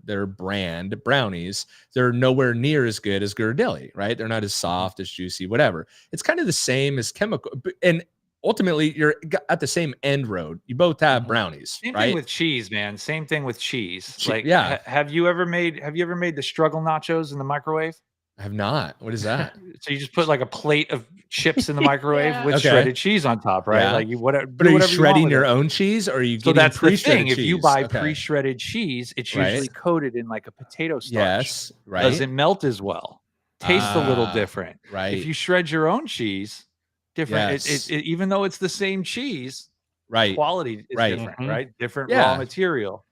their brand brownies, they're nowhere near as good as Ghirardelli, right? They're not as soft, as juicy, whatever. It's kind of the same as chemical, and ultimately you're at the same end road. You both have brownies, Same thing right? with cheese, man. Same thing with cheese. Like, Yeah, have you ever made the struggle nachos in the microwave? I have not. What is that? So you just put like a plate of chips in the microwave Yeah. with Okay. shredded cheese on top, right? Yeah. Like you whatever, But do are you whatever you want shredding with your it. own cheese, or are you So getting that's the pre-shredded thing. If you cheese? buy Okay. pre-shredded cheese, it's Right. usually coated in like a potato starch. Yes, right. Doesn't melt as well. Tastes a little Ah, different. right. If you shred your own cheese, different. Yes. Even though it's the same cheese, Right. quality is Right. different, right? Different Yeah. raw material.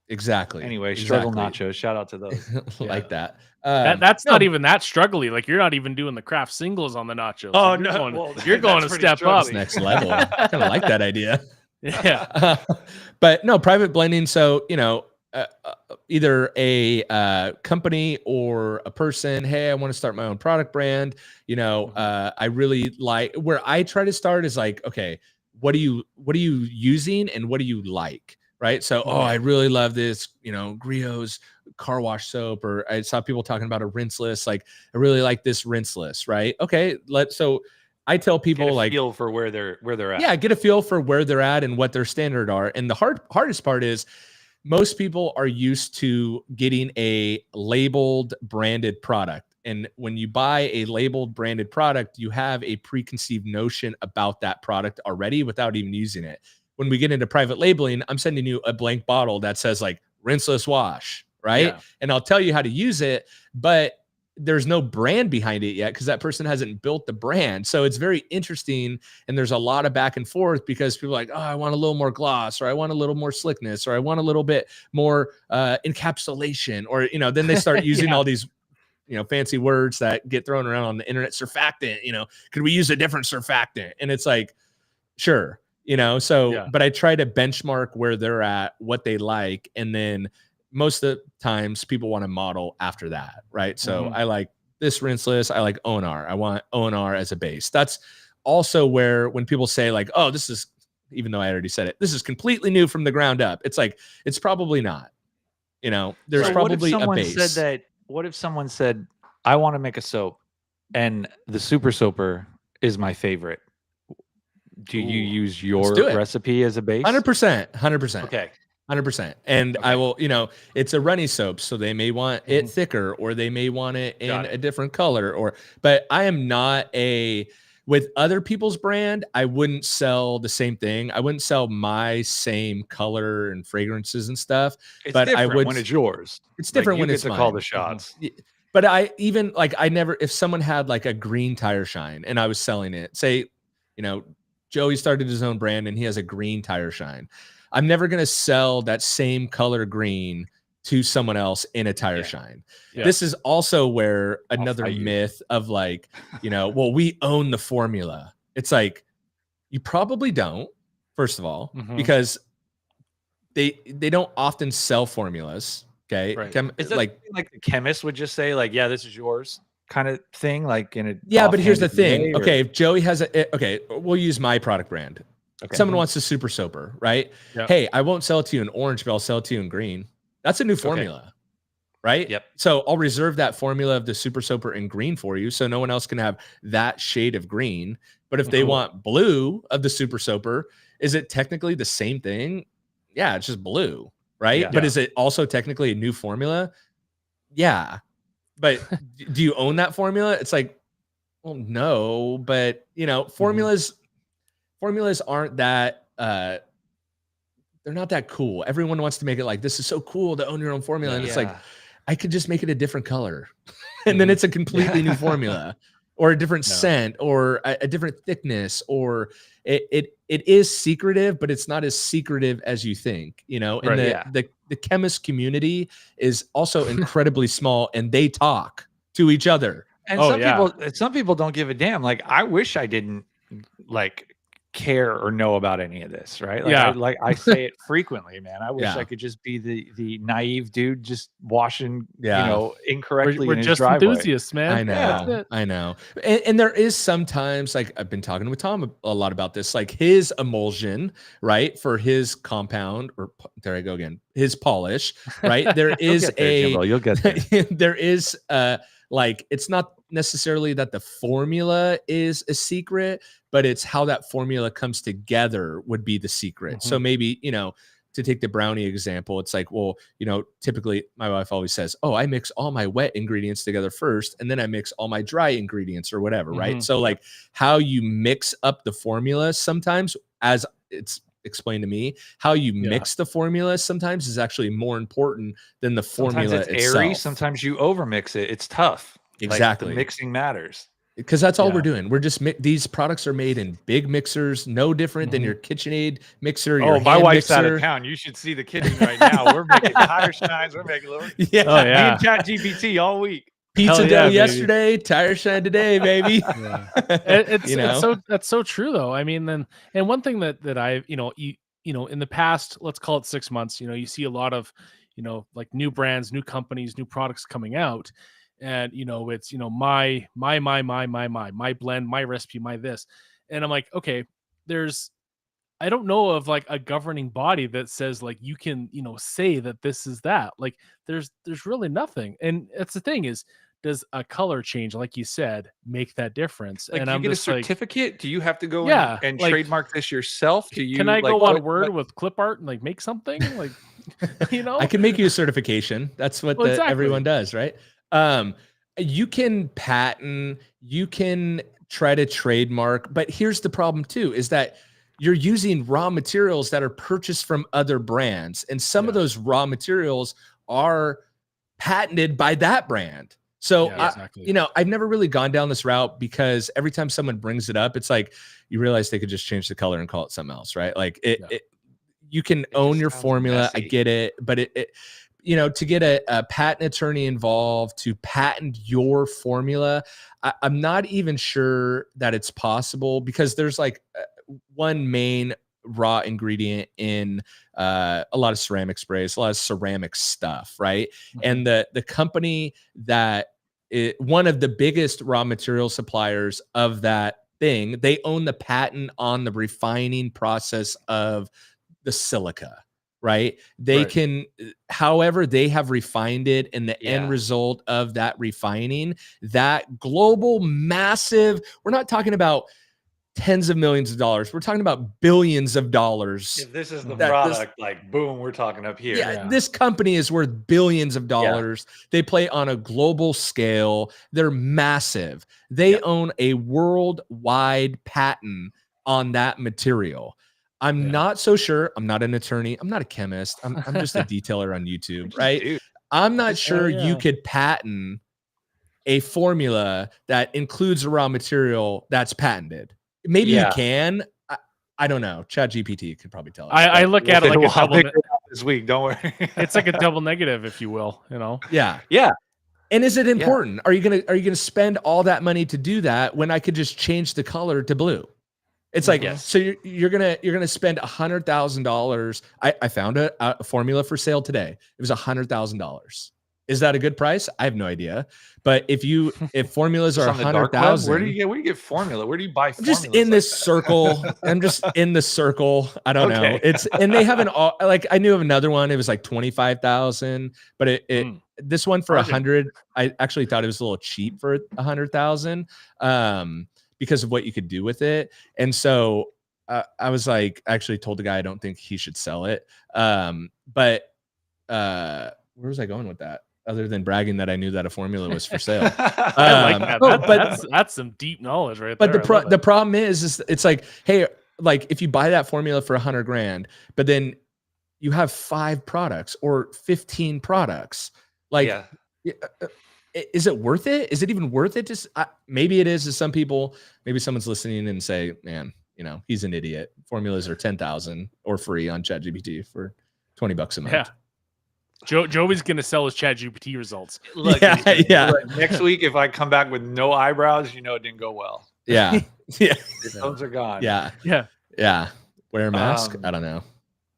Exactly. Anyway, struggle Exactly. nachos. Shout out to those. Like that. That's not No, even that struggly. Like you're not even doing the craft singles on the nachos. Oh Like, no! Well, you're going that's a pretty step up. it's next level. Kind of like that idea. Yeah. But no, private blending. So, either a company or a person, hey, I want to start my own product brand. I really like where I try to start is like, okay, what are you using and what do you like? Right. So, I really love this, Griot's car wash soap, or I saw people talking about a Rinseless. Like, I really like this Rinseless. Right. Okay. So I tell people Get a like, feel for where they're at. yeah, get a feel for where they're at and what their standard are. And the hardest part is most people are used to getting a labeled branded product. And when you buy a labeled branded product, you have a preconceived notion about that product already without even using it. When we get into private labeling, I'm sending you a blank bottle that says like rinseless wash, right? Yeah. And I'll tell you how to use it, but there's no brand behind it yet because that person hasn't built the brand. So it's very interesting. And there's a lot of back and forth because people are like, oh, I want a little more gloss, or I want a little more slickness, or I want a little bit more encapsulation, or, then they start using all these, fancy words that get thrown around on the internet. Surfactant, could we use a different surfactant? And it's like, sure, but I try to benchmark where they're at, what they like. And then most of the times people want to model after that, right? So I like this Rinseless. I like ONR. I want ONR as a base. That's also where when people say like, oh, this is, even though I already said it, this is completely new from the ground up. It's like, it's probably not. There's probably a base. What if someone said, I want to make a soap and the super soaper is my favorite? Do you use your recipe as a base? 100%. 100%. Okay. 100%. And I will, it's a runny soap. So they may want it thicker, or they may want it in a different color, but I am not with other people's brand, I wouldn't sell the same thing. I wouldn't sell my same color and fragrances and stuff. It's but different I would when it's yours. It's different when you it's get to mine. call the shots. But I even I never, if someone had like a green tire shine and I was selling it, say, Joey started his own brand and he has a green tire shine. I'm never going to sell that same color green to someone else in a tire shine. Yeah. This is also where another myth of like, well, we own the formula. It's like, you probably don't, first of all, because they don't often sell formulas. Okay. Right. Is that like the chemist would just say like, yeah, this is yours kind of thing? Like in a, but here's the thing. Okay. If Joey has we'll use my product brand. Okay. Someone wants a super soaper, right? Yep. Hey, I won't sell it to you in orange, but I'll sell it to you in green. That's a new formula, right? Yep. So I'll reserve that formula of the super soaper in green for you, so no one else can have that shade of green. But if they want blue of the super soaper, is it technically the same thing? Yeah, it's just blue, right? Yeah. But is it also technically a new formula? Yeah. But do you own that formula? It's like, well, no, but formulas aren't that they're not that cool. Everyone wants to make it like, this is so cool to own your own formula. And it's like, I could just make it a different color. And then it's a completely new formula, or a different scent, or a different thickness, or it is secretive, but it's not as secretive as you think, and the chemist community is also incredibly small, and they talk to each other. And some people don't give a damn. Like, I wish I didn't care or know about any of this, right? Like, I say it frequently, man. I wish I could just be the naive dude just washing, incorrectly. We're in his just driveway. enthusiasts, man. I know. And there is sometimes, like, I've been talking with Tom a lot about this, like his emulsion, right, for his compound, or there I go again, his polish, right? There is you'll get there. there is like, it's not necessarily that the formula is a secret, but it's how that formula comes together would be the secret. So maybe, to take the brownie example, it's like, well, typically my wife always says, oh, I mix all my wet ingredients together first, and then I mix all my dry ingredients or whatever, right? So like how you mix up the formula sometimes, as it's explained to me, how you mix the formula sometimes is actually more important than the formula sometimes it's itself. airy, sometimes you overmix it. It's tough. Exactly. Like, the mixing matters. because that's all Yeah. we're doing. We're just these products are made in big mixers, no different than your KitchenAid mixer. Your my hand wife's out of mixer. town. You should see the kitchen right now. We're making tire shines. We're making Yeah. Oh me yeah. and ChatGPT all week. Pizza Hell dough yeah, baby. yesterday, tire shine today, baby. Yeah. You That's so true though. I mean, and one thing that I in the past, let's call it 6 months, you see a lot of like new brands, new companies, new products coming out, and it's my blend, my recipe, my this, and I'm like, okay, there's I don't know of like a governing body that says like you can say that this is that. Like there's really nothing, and that's the thing is, does a color change, like you said, make that difference? Like, And do you I'm get a just like, certificate? Do you have to go yeah, and like, trademark this yourself? Do can you I like go on what? Word with clip art and like make something like, I can make you a certification. That's what Well, everyone exactly. does, right? You can patent, you can try to trademark, but here's the problem too, is that you're using raw materials that are purchased from other brands, and some of Yeah. those raw materials are patented by that brand. So Yeah, exactly. I've never really gone down this route, because every time someone brings it up, it's like you realize they could just change the color and call it something else, right? Like you can own just your sounds formula. I messy. get it, but to get a patent attorney involved to patent your formula, I'm not even sure that it's possible, because there's like one main raw ingredient in a lot of ceramic sprays, a lot of ceramic stuff, right? And the company that one of the biggest raw material suppliers of that thing, they own the patent on the refining process of the silica, right? They Right. can, however they have refined it, and the end Yeah. result of that refining, that global massive, we're not talking about tens of millions of dollars, we're talking about billions of dollars. If this is the that this, product, like boom, we're talking up here. yeah, this company is worth billions of dollars. They play on a global scale. They're massive. They own a worldwide patent on that material. I'm not so sure. I'm not an attorney. I'm not a chemist. I'm just a detailer on YouTube, right? Dude, I'm not sure yeah. you could patent a formula that includes a raw material that's patented. Maybe you can. I don't know. ChatGPT could probably tell us. I look at it like a double this week. Don't worry. it's like a double negative, if you will. Yeah. Yeah. And is it important? Are you gonna spend all that money to do that when I could just change the color to blue? It's like, so you're gonna spend $100,000. I found a formula for sale today. It was $100,000. Is that a good price? I have no idea. But if formulas are 100,000, where do you get formula? Where do you buy I'm just in this circle. I'm just in the circle. I don't know. And they have like, I knew of another one. It was like 25,000, but this one for 100, I actually thought it was a little cheap for 100,000, because of what you could do with it. And so I was like, I actually told the guy I don't think he should sell it. But where was I going with that? Other than bragging that I knew that a formula was for sale. I like that. That's some deep knowledge right there. But the problem is it's like, hey, like if you buy that formula for $100,000, but then you have 5 products or 15 products, like, is it worth it? Is it even worth it? Just maybe it is to some people. Maybe someone's listening and say, man, he's an idiot. Formulas are 10,000 or free on ChatGPT for $20 a month. Yeah. Joey's gonna sell his ChatGPT results. Look, next week, if I come back with no eyebrows, it didn't go well. Yeah. Your phones are gone. Yeah. Wear a mask. I don't know.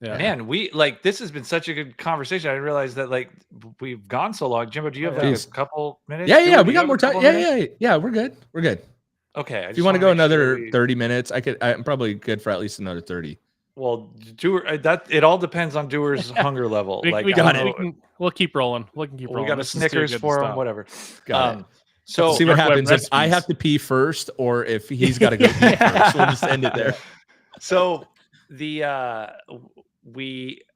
Yeah. Man, this has been such a good conversation. I didn't realize that we've gone so long. Jimbo, do you have a couple minutes? Yeah. We got more time. Yeah. We're good. Okay. If you want to go another 30 minutes, I'm probably good for at least another 30. Well, it all depends on Doer's hunger level. We'll keep rolling. We got a Snickers for him, whatever. Got it. So see what happens if I have to pee first, or if he's got to go pee first. We'll just end it there. So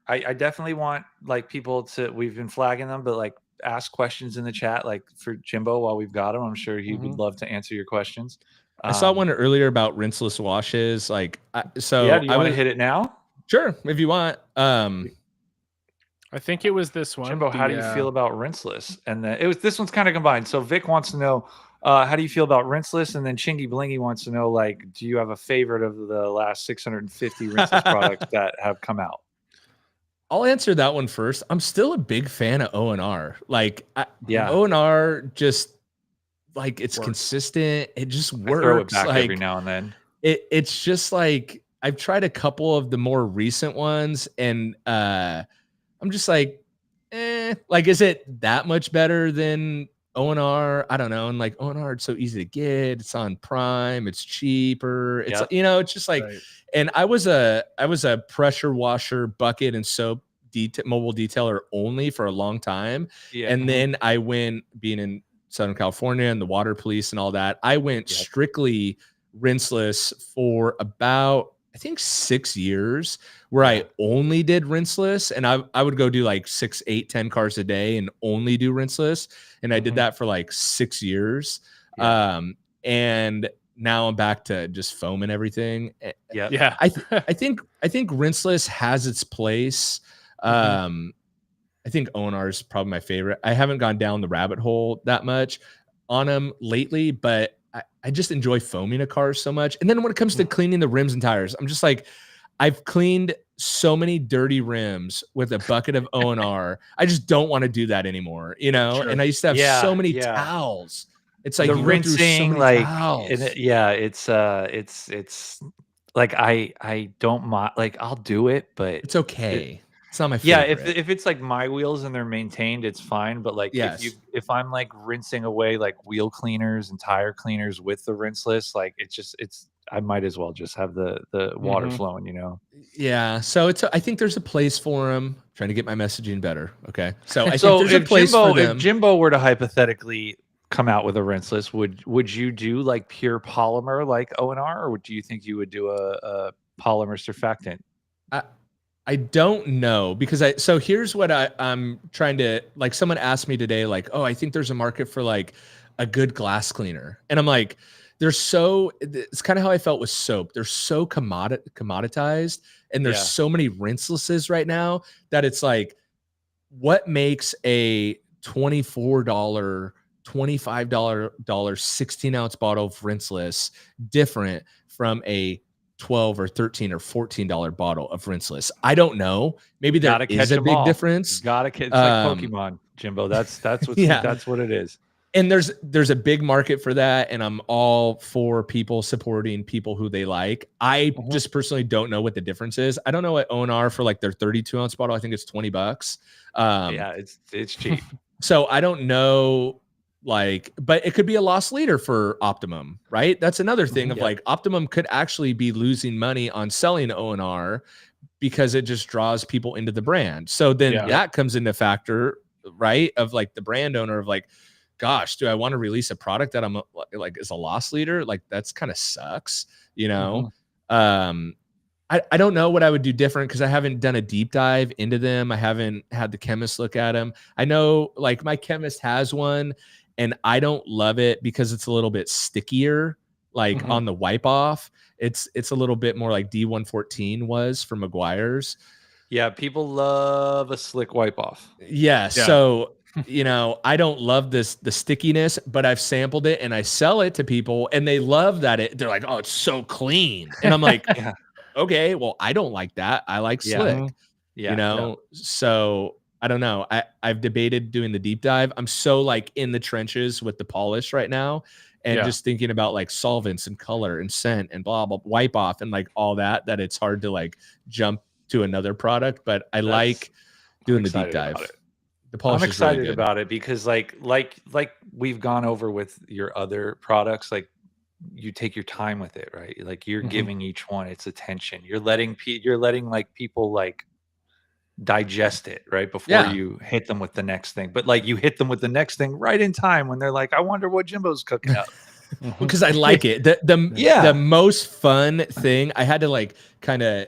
I definitely want people to. We've been flagging them, but ask questions in the chat, for Jimbo while we've got him. I'm sure he would love to answer your questions. I saw one earlier about rinseless washes. Do you want to hit it now? Sure, if you want. I think it was this one. Jimbo, how do you feel about rinseless? And this one's kind of combined. So Vic wants to know, How do you feel about Rinseless? And then Chingy Blingy wants to know, like, do you have a favorite of the last 650 Rinseless products that have come out? I'll answer that one first. I'm still a big fan of O&R. Like Yeah. O&R just like it's Works. consistent. It just I throw it works. back every Like now and then. it's just like I've tried a couple of the more recent ones and I'm just like, like, is it that much better than O&R? I don't know. And like O&R, it's so easy to get. It's on Prime. It's cheaper. It's Yep. it's just like, Right. and I was a pressure washer, bucket, and soap mobile detailer only for a long time. Yeah. And then I went being in Southern California and the water police and all that. I went Yep. strictly rinseless for about I think 6 years where I only did rinseless and I would go do like 6, 8, 10 cars a day and only do rinseless. And I did that for like 6 years. Yeah. And now I'm back to just foam and everything. Yep. Yeah. I think rinseless has its place. I think O&R is probably my favorite. I haven't gone down the rabbit hole that much on them lately, but I just enjoy foaming a car so much. And then when it comes to cleaning the rims and tires, I'm just like, I've cleaned so many dirty rims with a bucket of O&R. I just don't want to do that anymore, you know? Sure. And I used to have so many towels. It's like the you go through so rinsing, many like, towels. it's like I don't mind. Like, I'll do it, but It's okay. It's not my yeah, favorite. if it's like my wheels and they're maintained, it's fine. But like if I'm like rinsing away like wheel cleaners and tire cleaners with the rinseless, like it's I might as well just have the water flowing, you know. Yeah. So I think there's a place for them. Trying to get my messaging better. Okay. So I think So there's a place for them. if Jimbo were to hypothetically come out with a rinseless, would you do like pure polymer like O&R, or do you think you would do a polymer surfactant? I don't know because so here's what I'm trying to like. Someone asked me today, like, oh, I think there's a market for like a good glass cleaner, and I'm like, it's kind of how I felt with soap. They're so commoditized, and there's so many rinselesses right now that it's like, what makes a $24, $25 16-ounce bottle of rinseless different from a 12 or 13 or $14 bottle of rinseless? I don't know. Maybe there is a big difference. Gotta catch. It's like Pokemon, Jimbo. That's what that's what it is. And there's a big market for that, and I'm all for people supporting people who they like. I just personally don't know what the difference is. I don't know what O&R for like their 32-ounce bottle. I think it's $20. Yeah, it's cheap. So I don't know, like, but it could be a lost leader for Optimum, right? That's another thing of like Optimum could actually be losing money on selling O&R because it just draws people into the brand. So then that comes into factor, right? Of like the brand owner of like, gosh, do I want to release a product that I'm like is a loss leader? Like that's kind of sucks, you know? I don't know what I would do different because I haven't done a deep dive into them. I haven't had the chemist look at them. I know like my chemist has one and I don't love it because it's a little bit stickier, like on the wipe off. It's a little bit more like D114 was for Meguiar's. Yeah, people love a slick wipe off. Yeah. So you know, I don't love the stickiness, but I've sampled it and I sell it to people and they love that they're like, oh, it's so clean. And I'm like, okay, well, I don't like that. I like slick, you know? So I don't know. I've debated doing the deep dive. I'm so like in the trenches with the polish right now and just thinking about like solvents and color and scent and blah, blah, wipe off and like all that it's hard to like jump to another product, but I like doing the deep dive. I'm excited about it because like we've gone over with your other products, like you take your time with it, right? Like you're giving each one its attention. You're letting like people like digest it right before you hit them with the next thing. But like you hit them with the next thing right in time when they're like, I wonder what Jimbo's cooking up. Because I like it. The most fun thing I had to like kind of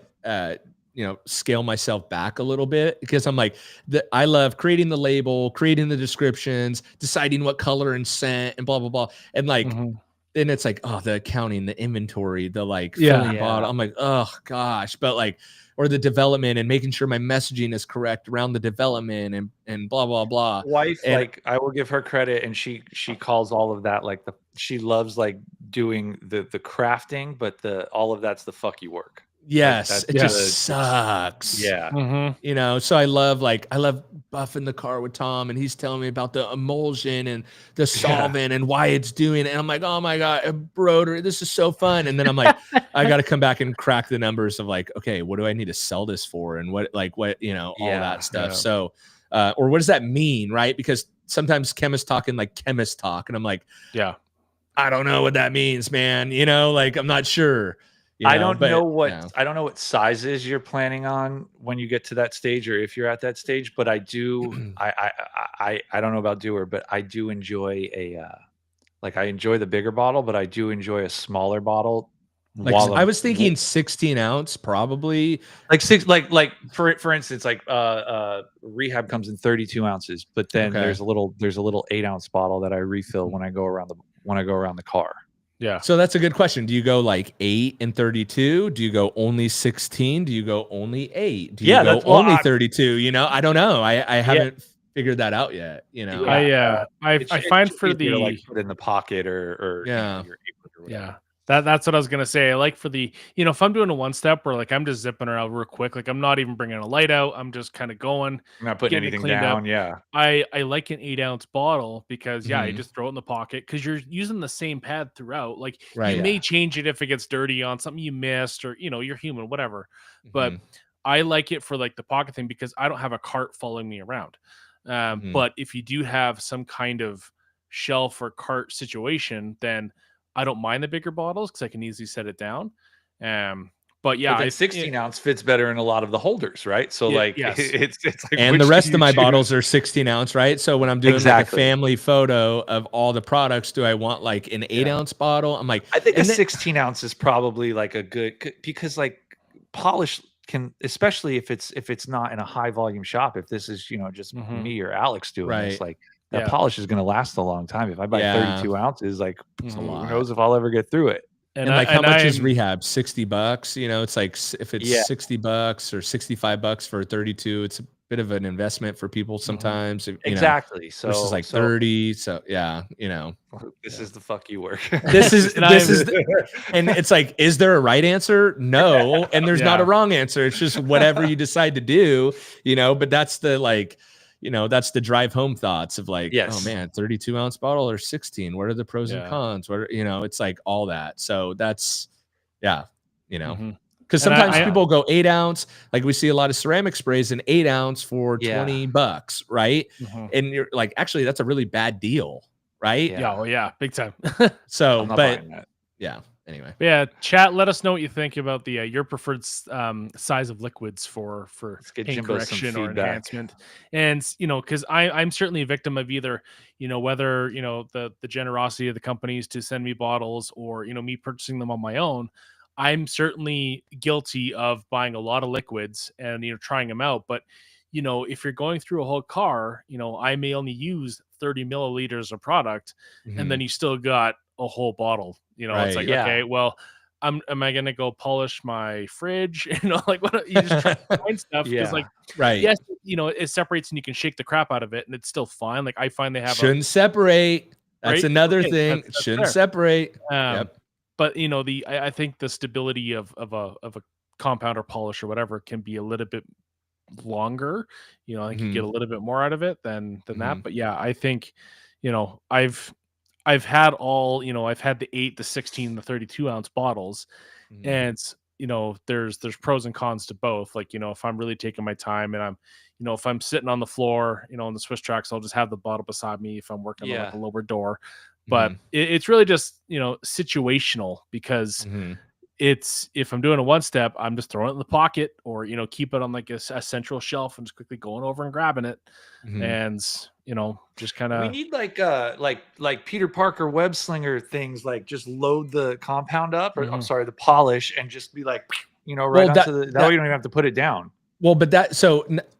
scale myself back a little bit because I'm like, I love creating the label, creating the descriptions, deciding what color and scent and blah, blah, blah. And like, then it's like, oh, the accounting, the inventory, the like filling bottle. I'm like, oh gosh. But like or the development and making sure my messaging is correct around the development and blah blah blah. Wife, And like I will give her credit, and she calls all of that like she loves like doing the crafting, but the all of that's the fucky work. Like yes, that's it just sucks. yeah. Mhm. You know, so I love buffing the car with Tom, and he's telling me about the emulsion and the solvent and why it's doing it. And I'm like, oh my God, a broder, this is so fun. And then I'm like, I got to come back and crack the numbers of like, okay, what do I need to sell this for? And what, you know, all that stuff. Yeah. So, or what does that mean? Right. Because sometimes chemists talking like chemist talk. And I'm like, Yeah. I don't know what that means, man. You know, like, I'm not sure. You I know, don't but, know what yeah. I don't know what sizes you're planning on when you get to that stage, or if you're at that stage. But I do. I don't know about doer, but I do enjoy like I enjoy the bigger bottle, but I do enjoy a smaller bottle. Like I was thinking 16 ounce, probably like six, like for instance, like Rehab comes in 32 ounces, but then Okay. there's a little 8-ounce bottle that I refill when I go around the car. Yeah. So that's a good question. Do you go like 8 and 32? Do you go only 16? Do you go only 8? Do you go only 32? You know, I don't know. I haven't figured that out yet. You know, I find it's for easier to, the like, put in the pocket or you know, your apron or whatever. yeah. That's what I was gonna say. I like for the, you know, if I'm doing a one step where like I'm just zipping her out real quick, like I'm not even bringing a light out, I'm just kind of going, I'm not putting getting it anything cleaned down. up. Yeah. I like an 8-ounce bottle because you Mhm. just throw it in the pocket because you're using the same pad throughout. Like you Right. may change it if it gets dirty on something you missed, or you know, you're human, whatever. But Mhm. I like it for like the pocket thing because I don't have a cart following me around. Mhm. But if you do have some kind of shelf or cart situation, then I don't mind the bigger bottles because I can easily set it down. But yeah, But then 16-ounce fits better in a lot of the holders, right? So like yes. it's like, And the which do rest you of my choose? bottles are 16 ounce, right? So when I'm doing like a Exactly. family photo of all the products, do I want like an 8-ounce bottle? I'm like, I think a and then, 16-ounce is probably like a good, because like polish can, especially if it's not in a high volume shop. If this is, you know, just me or Alex doing this, right. like that Yeah. polish is going to last a long time. If I buy Yeah. 32 ounces, like It's a who lot. knows if I'll ever get through it. And like, how much is Rehab? $60? You know, it's like if it's $60 or $65 for 32, it's a bit of an investment for people sometimes. You Exactly. know, So versus like 30. So yeah, you know, this is the fuck you work. this is and it's like, is there a right answer? No, and there's not a wrong answer. It's just whatever you decide to do, you know. But that's the like, you know, that's the drive home thoughts of like, oh man, 32-ounce bottle or 16. What are the pros and cons? What are, you know, it's like all that. So that's you know. Because sometimes people go 8-ounce, like we see a lot of ceramic sprays in 8-ounce for $20, right? And you're like, actually, that's a really bad deal, right? Yeah, oh yeah, big time. So, I'm not but buying that. yeah, anyway. Yeah, chat, let us know what you think about the your preferred size of liquids for get paint Jimbo some correction or feedback. enhancement. And you know, because I'm certainly a victim of either, you know, whether, you know, the generosity of the companies to send me bottles or, you know, me purchasing them on my own. I'm certainly guilty of buying a lot of liquids and, you know, trying them out. But, you know, if you're going through a whole car, you know, I may only use 30 milliliters of product, and then you still got a whole bottle. You know, it's like, okay, well, am I gonna go polish my fridge? You know, like what you just try to find stuff because, like, yes, you know, it separates and you can shake the crap out of it, and it's still fine. Like I find they have shouldn't separate. That's another thing. that's Shouldn't fair. separate. Yep. But you know, I think the stability of a compound or polish or whatever can be a little bit longer. You know, I could get a little bit more out of it than that. But yeah, I think, you know, I've had all, you know, I've had the 8, the 16, the 32-ounce bottles, and you know, there's pros and cons to both. Like, you know, if I'm really taking my time and I'm, you know, if I'm sitting on the floor, you know, on the Swiss tracks, I'll just have the bottle beside me if I'm working on like a lower door. But it's really just, you know, situational because it's, if I'm doing a one step, I'm just throwing it in the pocket or, you know, keep it on like a central shelf and just quickly going over and grabbing it. And, you know, just kind We of need like Peter Parker web slinger things, like just load the compound up, or I'm sorry, the polish, and just be like, you know, right onto that way you don't even have to put it down. Well, but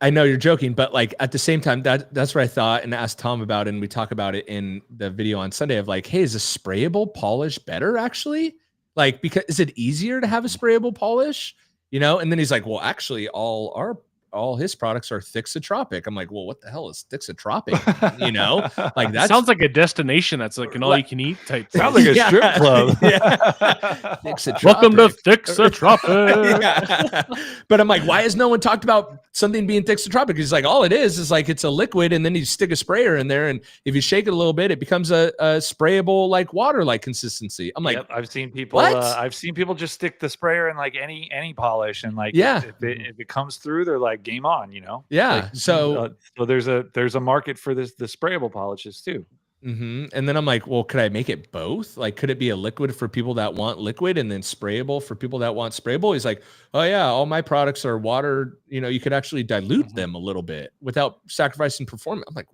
I know you're joking, but like at the same time, that's what I thought and asked Tom about, and we talk about it in the video on Sunday of like, hey, is a sprayable polish better actually? Like, because is it easier to have a sprayable polish? you know? And then he's like, well, actually all his products are thixotropic. I'm like, well, what the hell is thixotropic mean? You know, like It that's sounds like a destination that's like an all you can eat type Sounds place. like a strip club. yeah. Welcome to Thixotropic. Thixotropic. Yeah. But I'm like, why has no one talked about something being thixotropic? He's like, all it is like it's a liquid, and then you stick a sprayer in there, and if you shake it a little bit, it becomes a sprayable like water like consistency. I'm like, Yep, I've seen people. what? I've seen people just stick the sprayer in like any polish, and like Yeah. if it comes through, they're like game on. You know. Yeah. Like, So there's a market for the sprayable polishes too. And then I'm like, well, could I make it both? Like, could it be a liquid for people that want liquid and then sprayable for people that want sprayable? He's like, oh yeah, all my products are water. You know, you could actually dilute them a little bit without sacrificing performance. I'm like,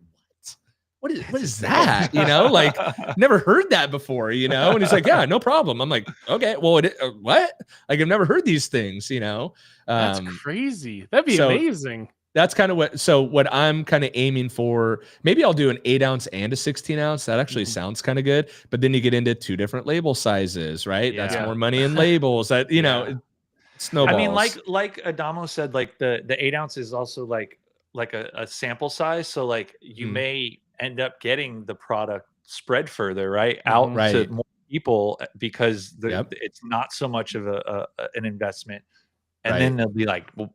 what is that? You know, like never heard that before, you know? And he's like, yeah, no problem. I'm like, okay, well, what? Like I've never heard these things, you know? That's crazy. That'd be amazing. That's kind of what I'm kind of aiming for. Maybe I'll do an 8-ounce and a 16-ounce. That actually sounds kind of good. But then you get into 2 different label sizes, right? Yeah. That's more money in labels. That know, it snowballs. I mean, like Adamo said, like the 8-ounce is also like a sample size. So like you may end up getting the product spread further, right, out to more people because it's not so much of an investment. And then they'll be like, well,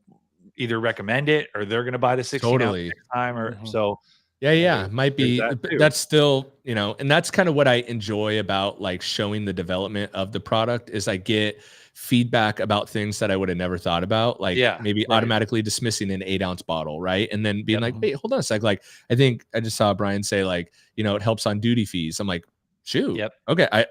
either recommend it or they're going to buy the 16 ounce next time or so. Yeah, might be. That's still, you know, and that's kind of what I enjoy about like showing the development of the product is I get feedback about things that I would have never thought about, like maybe automatically dismissing an 8-ounce bottle, right? And then being like, wait, hold on a sec. Like, I think I just saw Brian say like, you know, it helps on duty fees. I'm like, shoot, okay, I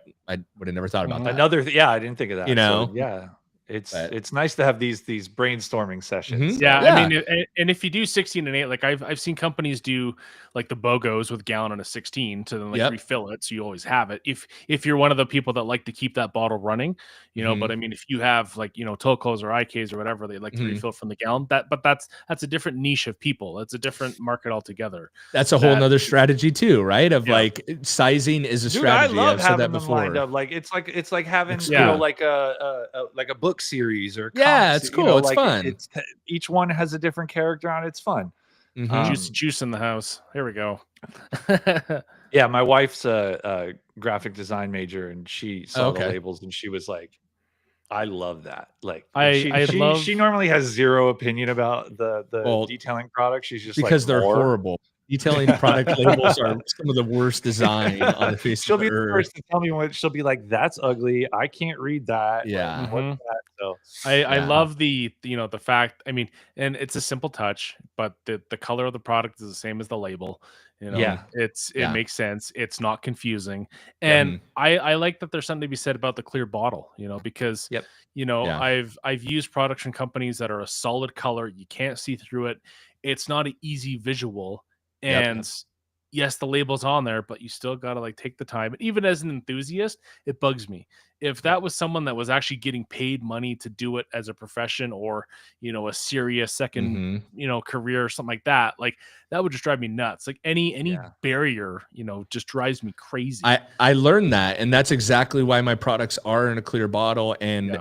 would have never thought about that. I didn't think of that. You know, so, it's nice to have these brainstorming sessions. I mean, and if you do 16 and 8, like I've seen companies do like the BOGOs with gallon and a 16 to then like refill it, so you always have it. If you're one of the people that like to keep that bottle running, you know. But I mean, if you have like Tocos or IKs or whatever, they like to refill from the gallon. That's a different niche of people. It's a different market altogether. That's a whole nother strategy too, right? Of like sizing is a strategy. I love I've said that them before. lined up. Like it's like having you know like a book series or it's cool. You know, it's like fun. Each one has a different character on it. It's fun. Juice in the house. Here we go. Yeah, my wife's a graphic design major, and she saw the labels, and she was like, "I love that." Like, she normally has zero opinion about the detailing product. She's just because like, they're horrible. Detailing product labels are some of the worst design on the face she'll of be the the first to tell me what she'll be like, that's ugly. I can't read that. Yeah. Like, what's that? So I love the the fact, I mean, and it's a simple touch, but the color of the product is the same as the label. You know, it makes sense. It's not confusing. And I like that there's something to be said about the clear bottle, you know, because you know, I've used products from companies that are a solid color. You can't see through it. It's not an easy visual. And yes, the label's on there, but you still got to like take the time. And even as an enthusiast, it bugs me. If that was someone that was actually getting paid money to do it as a profession or, you know, a serious second, you know, career or something like that would just drive me nuts. Like any barrier, you know, just drives me crazy. I learned that. And that's exactly why my products are in a clear bottle. And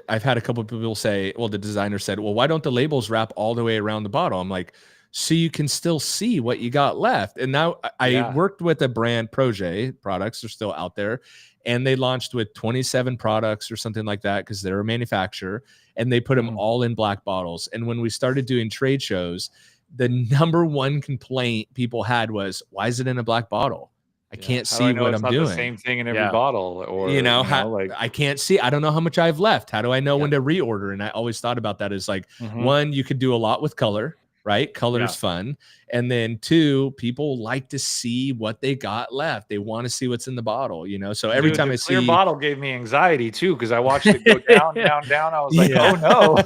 I've had a couple of people say, well, the designer said, well, why don't the labels wrap all the way around the bottle? I'm like, so you can still see what you got left. And now I worked with a brand, Projet products are still out there, and they launched with 27 products or something like that because they're a manufacturer, and they put them all in black bottles. And when we started doing trade shows, the number one complaint people had was, why is it in a black bottle? I can't see what I'm doing. The same thing in every bottle, or like I can't see. I don't know how much I have left. How do I know when to reorder? And I always thought about that as like one, you could do a lot with color. Right? Color is fun. And then 2, people like to see what they got left. They want to see what's in the bottle, you know? So every time I see clear bottle gave me anxiety too, because I watched it go down, down. I was like, oh no.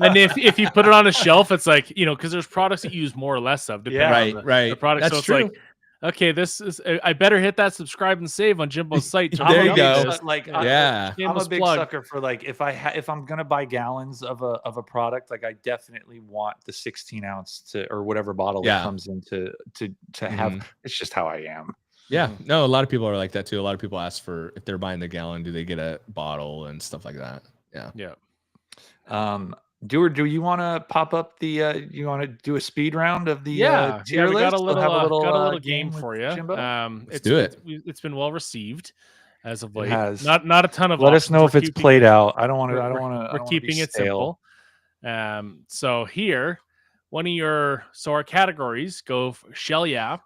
And if you put it on a shelf, it's like, you know, because there's products that you use more or less of, depending on the product. That's so it's true. Like, okay, this is. I better hit that subscribe and save on Jimbo's site. There you go. I'm a big sucker for like if I'm gonna buy gallons of a product, like I definitely want the 16 ounce or whatever bottle it comes in to have. It's just how I am. Yeah, no, a lot of people are like that too. A lot of people ask for if they're buying the gallon, do they get a bottle and stuff like that. Yeah. Do you want to pop up the? You want to do a speed round of the Yeah, tier we got a list? We'll have a got a little little game game with for you. Jimbo. Let's do it. It's been well received as of It late. has. Not a ton of Let us options. know if it's played out. I don't want to. I don't want to. I We're don't want to be keeping it stale. simple. So here, our categories go shell yeah.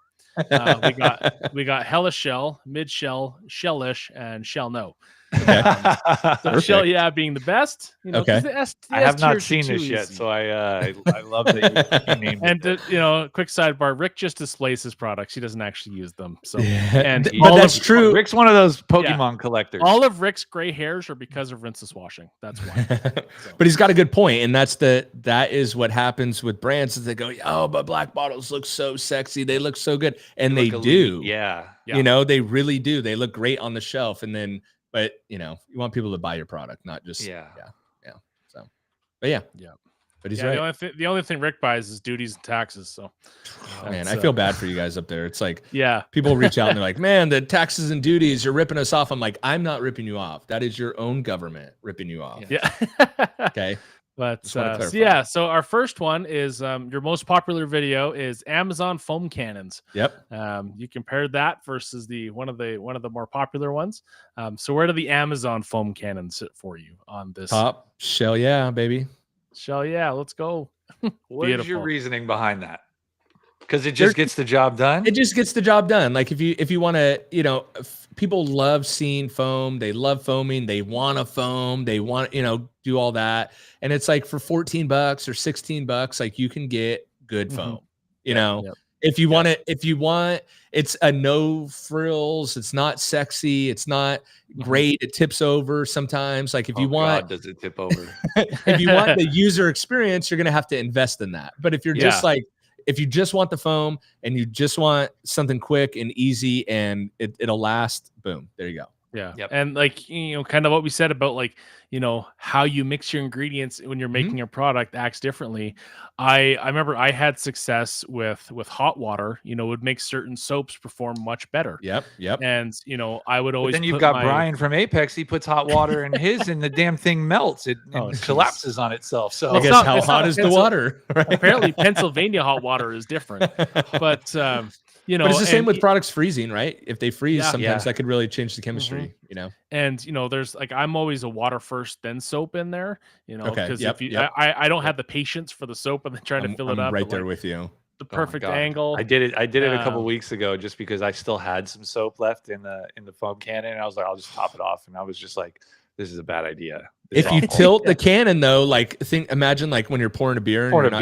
We got hellish shell, mid shell, shellish, and shell no. Okay. So shell Perfect. yeah being the best, Okay. because the S I have not tiers are seen too this yet, easy. so I love that you named And it. quick sidebar: Rick just displays his products; he doesn't actually use them. So, Yeah. and But all that's of true. Rick's one of those Pokemon collectors. all of Rick's gray hairs are because of rinseless washing. That's why. So. But he's got a good point, and that is what happens with brands. Is they go, oh, but black bottles look so sexy, they look so good, and they do. Yeah. You know, they really do. They look great on the shelf, and then, but you know, you want people to buy your product, not just yeah. So, but yeah. But he's right. The only thing Rick buys is duties and taxes. So, man, I feel bad for you guys up there. It's like, yeah, people reach out and they're like, man, the taxes and duties, you're ripping us off. I'm like, I'm not ripping you off. That is your own government ripping you off. Yeah. Okay. But so our first one is your most popular video is Amazon foam cannons. Yep. You compared that versus one of the more popular ones. So where do the Amazon foam cannons sit for you on this? Top shell, yeah, baby. Shell, yeah, let's go. What is your reasoning behind that? Because it just gets the job done. It just gets the job done. Like if you want to, you know, people love seeing foam. They love foaming. They want to foam. They want, you know, do all that. And it's like for $14 or $16, like you can get good foam. You know, if you want it's a no frills. It's not sexy. It's not great. It tips over sometimes. Like if you want, does it tip over? if you want the user experience, you're going to have to invest in that. But if you're just like, if you just want the foam and you just want something quick and easy and it'll last, boom, there you go. Yeah. Yep. And like, you know, kind of what we said about like, you know, how you mix your ingredients when you're making a product acts differently. I remember I had success with hot water, you know, would make certain soaps perform much better. Yep. And, you know, I would always then you've got Brian from Apex. He puts hot water in his and the damn thing melts. It collapses on itself. So I guess how hot is the water? Right? Apparently Pennsylvania hot water is different. But you know, but it's the same with products freezing, right? If they freeze, sometimes that could really change the Mm-hmm. chemistry, you know. And you know, there's like I'm always a water first, then soap in there, you know, because I don't have the patience for the soap and then trying to fill it up. Right there with you. The perfect angle. I did it a couple weeks ago just because I still had some soap left in the foam cannon, and I was like, I'll just top it off, and I was just like, this is a bad idea. If you tilt the cannon though, like imagine like when you're pouring a beer, you know,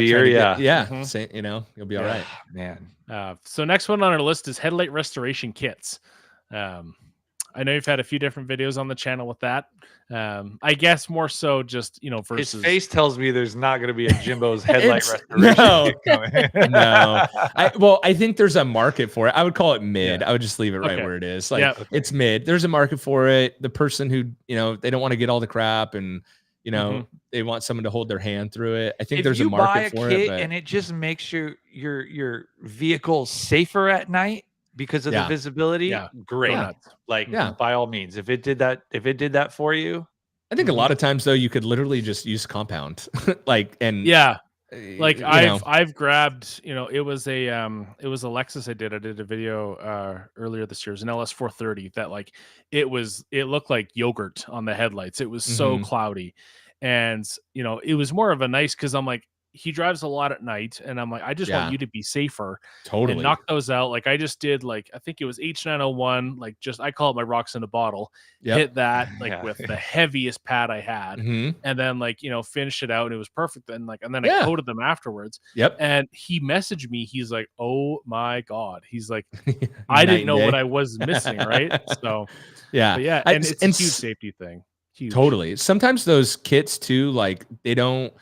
you'll be all right, man. So next one on our list is headlight restoration kits. I know you've had a few different videos on the channel with that. I guess more so just, you know, versus his face tells me there's not going to be a Jimbo's headlight restoration kit coming. No. I think there's a market for it. I would call it mid. I would just leave it right where it is. Like it's mid. There's a market for it. The person who, you know, they don't want to get all the crap and, you know, they want someone to hold their hand through it. I think there's a market for it. And it just makes your vehicle safer at night because of the visibility. Yeah. Great. Like by all means, if it did that for you. I think a lot of times though, you could literally just use compound like, and like I've grabbed, you know, it was a Lexus. I did a video earlier this year. It was an LS 430 that like it looked like yogurt on the headlights. It was so cloudy, and you know, it was more of a nice, because I'm like, he drives a lot at night, and I'm like, I just want you to be safer. Totally. And knock those out. Like I just did, like I think it was H901, like just I call it my rocks in a bottle. Hit that like with the heaviest pad I had, and then like, you know, finished it out, and it was perfect. And then I coated them afterwards. And he messaged me. He's like, "Oh my god!" He's like, "I didn't know what I was missing." Right? So and it's a huge safety thing. Huge. Totally. Sometimes those kits too, like they don't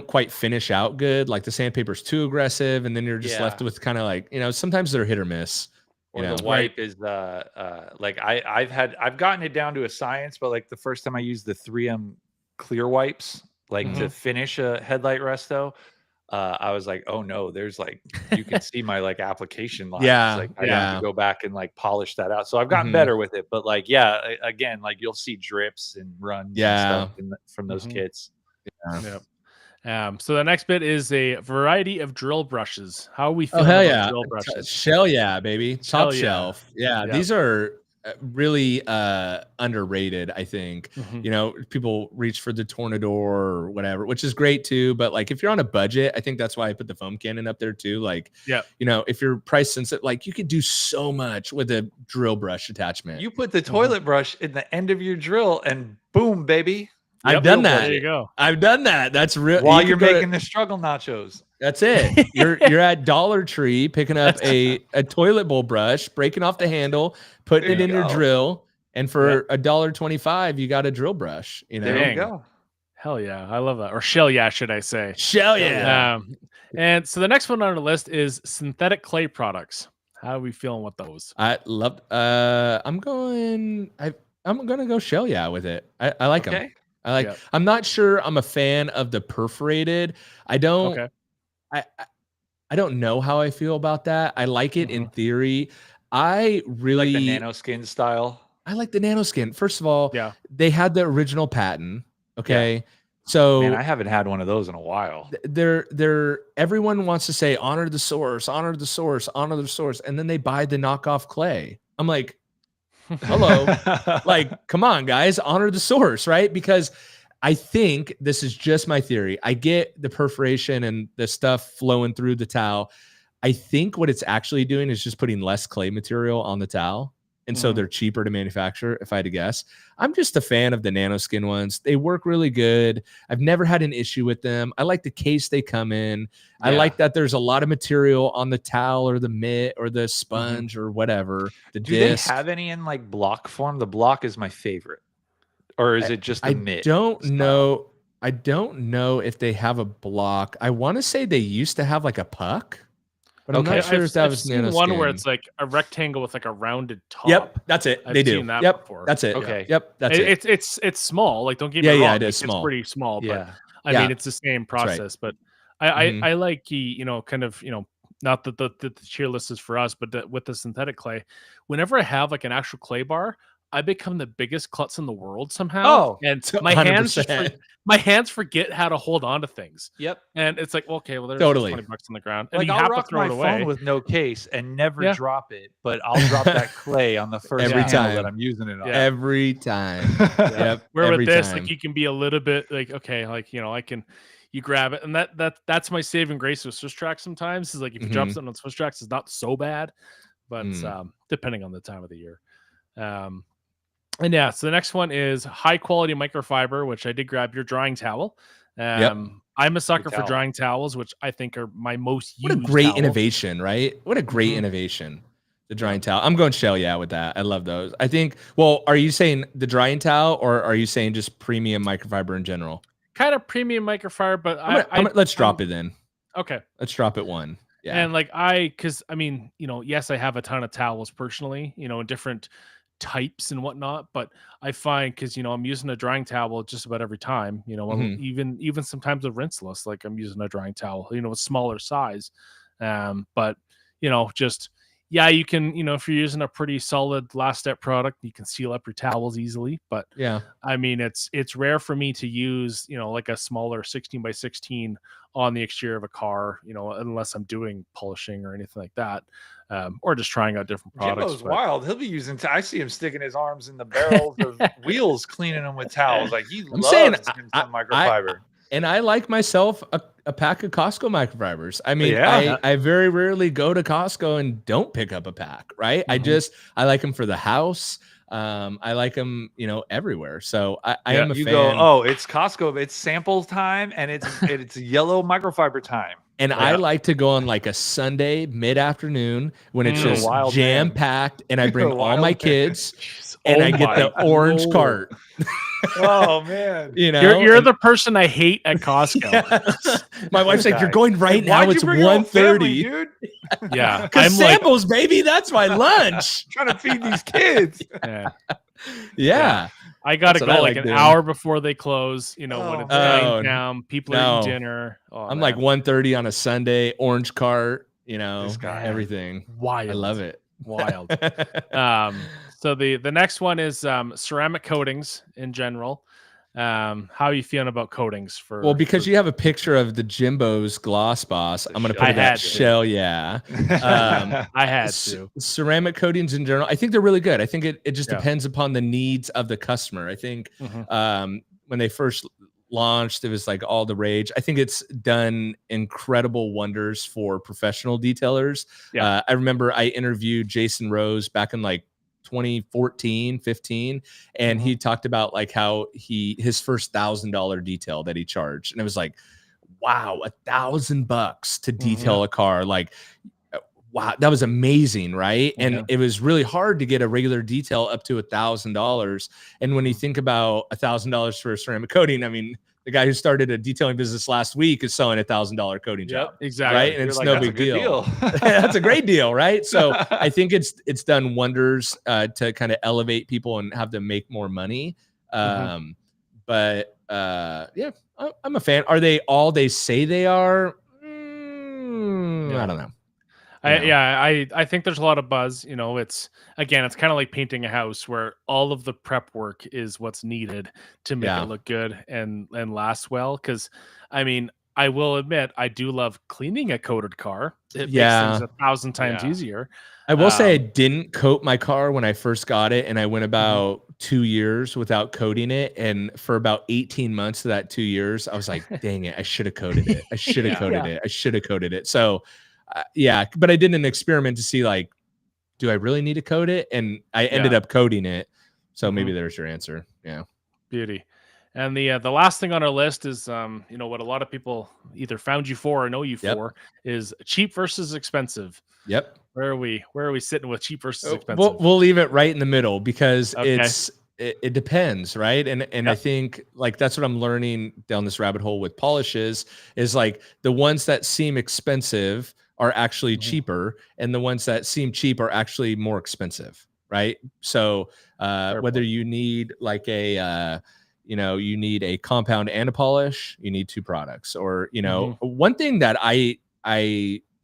quite finish out good. Like the sandpaper's too aggressive, and then you're just left with kind of like, you know, sometimes they're hit or miss. Or the wipe is like I've gotten it down to a science, but like the first time I used the 3M clear wipes, like to finish a headlight resto, I was like, oh no, there's like, you can see my like application lines. Yeah, Like I yeah. need to go back and like polish that out. So I've gotten Mhm. better with it, but like, yeah, again, like you'll see drips and runs and Yeah. stuff from those Mhm. kits. Yep. So the next bit is a variety of drill brushes. How are we Oh feeling hell about yeah, drill brushes? Shell yeah, baby, top Hell yeah. shelf. Yeah, Yep. these are really underrated. I think Mhm. people reach for the Tornador or whatever, which is great too. But like if you're on a budget, I think that's why I put the foam cannon up there too. Like, Yep. if you're price sensitive, like you could do so much with a drill brush attachment. You put the toilet brush in the end of your drill and boom, baby. I've Yep. done There that. you go. I've done that. That's real. While you you're could go to- making the struggle nachos. That's it. You're at Dollar Tree picking up a toilet bowl brush, breaking off the handle, putting There it you in your go. drill, and for $1.25, you got a drill brush. There Dang. you go. Hell yeah. I love that. Or shell yeah, should I say. Shell yeah. And so the next one on the list is synthetic clay products. How are we feeling with those? I loved I'm gonna go shell yeah with it. I like them. Okay. Yep. I'm not sure I'm a fan of the perforated. I don't Okay. I don't know how I feel about that. I like it in theory. I really Like the nanoskin style. I like the nanoskin. First of all, Yeah. they had the original patent. Okay. So Man, I haven't had one of those in a while. they're everyone wants to say honor the source, honor the source, honor the source, and then they buy the knockoff clay. I'm like, hello. Like, come on, guys, honor the source, right? Because I think this is just my theory. I get the perforation and the stuff flowing through the towel. I think what it's actually doing is just putting less clay material on the towel. And so they're cheaper to manufacture, if I had to guess. I'm just a fan of the nanoskin ones. They work really good. I've never had an issue with them. I like the case they come in. I like that there's a lot of material on the towel or the mitt or the sponge or whatever. The disc. They have any in like block form? The block is my favorite. Or is it just a mitt? Don't know. I don't know if they have a block. I want to say they used to have like a puck. But I'm not sure if that was seen one where it's like a rectangle with like a rounded top. Yep, that's it. I've they do. seen that yep, before. that's it. Okay. Yep, that's it. It's small. Like don't get me wrong. Yeah, it is small. It's pretty small. Yeah. But I mean, it's the same process. But I like kind of not that the cheer list is for us, but with the synthetic clay, whenever I have like an actual clay bar, I become the biggest klutz in the world somehow. Oh, and 100%. my hands forget how to hold on to things. Yep. And it's like, okay, well, there's Totally. $20 on the ground. And Like you I'll have to rock throw my it away. phone with no case and never drop it, but I'll drop that clay on the first Every handle time that I'm using it on. Every time. Yep. Where every with this, time. like you can be a little bit like, okay, like you grab it, and that's my saving grace with Swiss Track sometimes is like if you drop something on Swiss Tracks, it's not so bad, but depending on the time of the year. And yeah, so the next one is high quality microfiber, which I did grab your drying towel. I'm a sucker for drying towels, which I think are my most used. What a great towel. innovation, right? What a great innovation. The drying towel. I'm going shell yeah with that. I love those. I think, well, are you saying the drying towel or are you saying just premium microfiber in general? Kind of premium microfiber, but let's drop it then. Okay. Let's drop it one. Yeah. And like because I mean, yes, I have a ton of towels personally, in different types and whatnot, but I find because I'm using a drying towel just about every time, even sometimes a rinseless, like I'm using a drying towel, a smaller size. But just you can, if you're using a pretty solid last step product, you can seal up your towels easily. But yeah, I mean, it's rare for me to use, like a smaller 16 by 16 on the exterior of a car, unless I'm doing polishing or anything like that. Or just trying out different products. Jimbo's wild. He'll be using. I see him sticking his arms in the barrels of wheels, cleaning them with towels. Like I'm saying, microfiber. And I like myself a pack of Costco microfibers. I mean, Yeah. I very rarely go to Costco and don't pick up a pack, right? I like them for the house. I like them, everywhere. So I am a fan. Go, it's Costco. It's sample time and it's yellow microfiber time. And I like to go on like a Sunday mid-afternoon when it's just jam-packed and I bring all my kids and I get the orange cart. Oh man. You're the person I hate at Costco. Yeah. My wife's like, you're going right now. It's 1:30, dude. Yeah. Because samples, baby. That's my lunch. Trying to feed these kids. Yeah. I gotta That's what go I like like an doing. hour before they close. When Oh, it's dying man. down, people are No. eating dinner. Oh, I'm man. like 1:30 on a Sunday, orange cart, This guy. everything. Wild. I love it. Wild. So the next one is ceramic coatings in general. How are you feeling about coatings for? Well, because you have a picture of the Jimbo's Gloss Boss, I'm gonna shell put I it had at to. shell. Yeah. I had to. Ceramic coatings in general, I think they're really good. I think it just Yeah. depends upon the needs of the customer. I think Mhm. when they first launched, it was like all the rage. I think it's done incredible wonders for professional detailers. Yeah. I remember I interviewed Jason Rose back in like 2014, 15, and he Mhm. talked about like how his first $1,000 detail that he charged, and it was like, wow, $1,000 to detail Mhm. a car, like wow, that was amazing, right? And Yeah. it was really hard to get a regular detail up to $1,000. And when you Mhm. think about $1,000 for a ceramic coating, I mean, the guy who started a detailing business last week is selling $1,000 coating job, Exactly. right? And You're it's like, no that's a big good deal. That's a great deal, right? So I think it's done wonders to kind of elevate people and have them make more money. Mhm. Yeah, I'm a fan. Are they all they say they are? I Yeah. don't know. I think there's a lot of buzz. It's kind of like painting a house where all of the prep work is what's needed to make it Yeah. look good and last well. Because I mean, I will admit I do love cleaning a coated car. It makes things Yeah. 1,000 times Yeah. easier. I will say I Um, didn't coat my car when I first got it, and I went mhm. about 2 years without coating it, and for about 18 months of that 2 years, I was like, "Dang it, I should have coated it. I should have Yeah. coated Yeah. it. I should have coated it." So, yeah, but I did an experiment to see, like, do I really need to coat it? And I ended Yeah. up coating it. So maybe Mhm. there's your answer. Yeah. Beauty. And the last thing on our list is what a lot of people either found you for or know you Yep. for is cheap versus expensive. Yep. Where are we sitting with cheap versus We'll expensive? we'll leave it right in the middle because Okay. it depends, right? And I Yep. think like that's what I'm learning down this rabbit hole with polishes is like the ones that seem expensive are actually Mhm. cheaper, and the ones that seem cheap are actually more expensive, right? So Fair whether point. you need like you need a compound and a polish, you need two products, or Mhm. one thing that I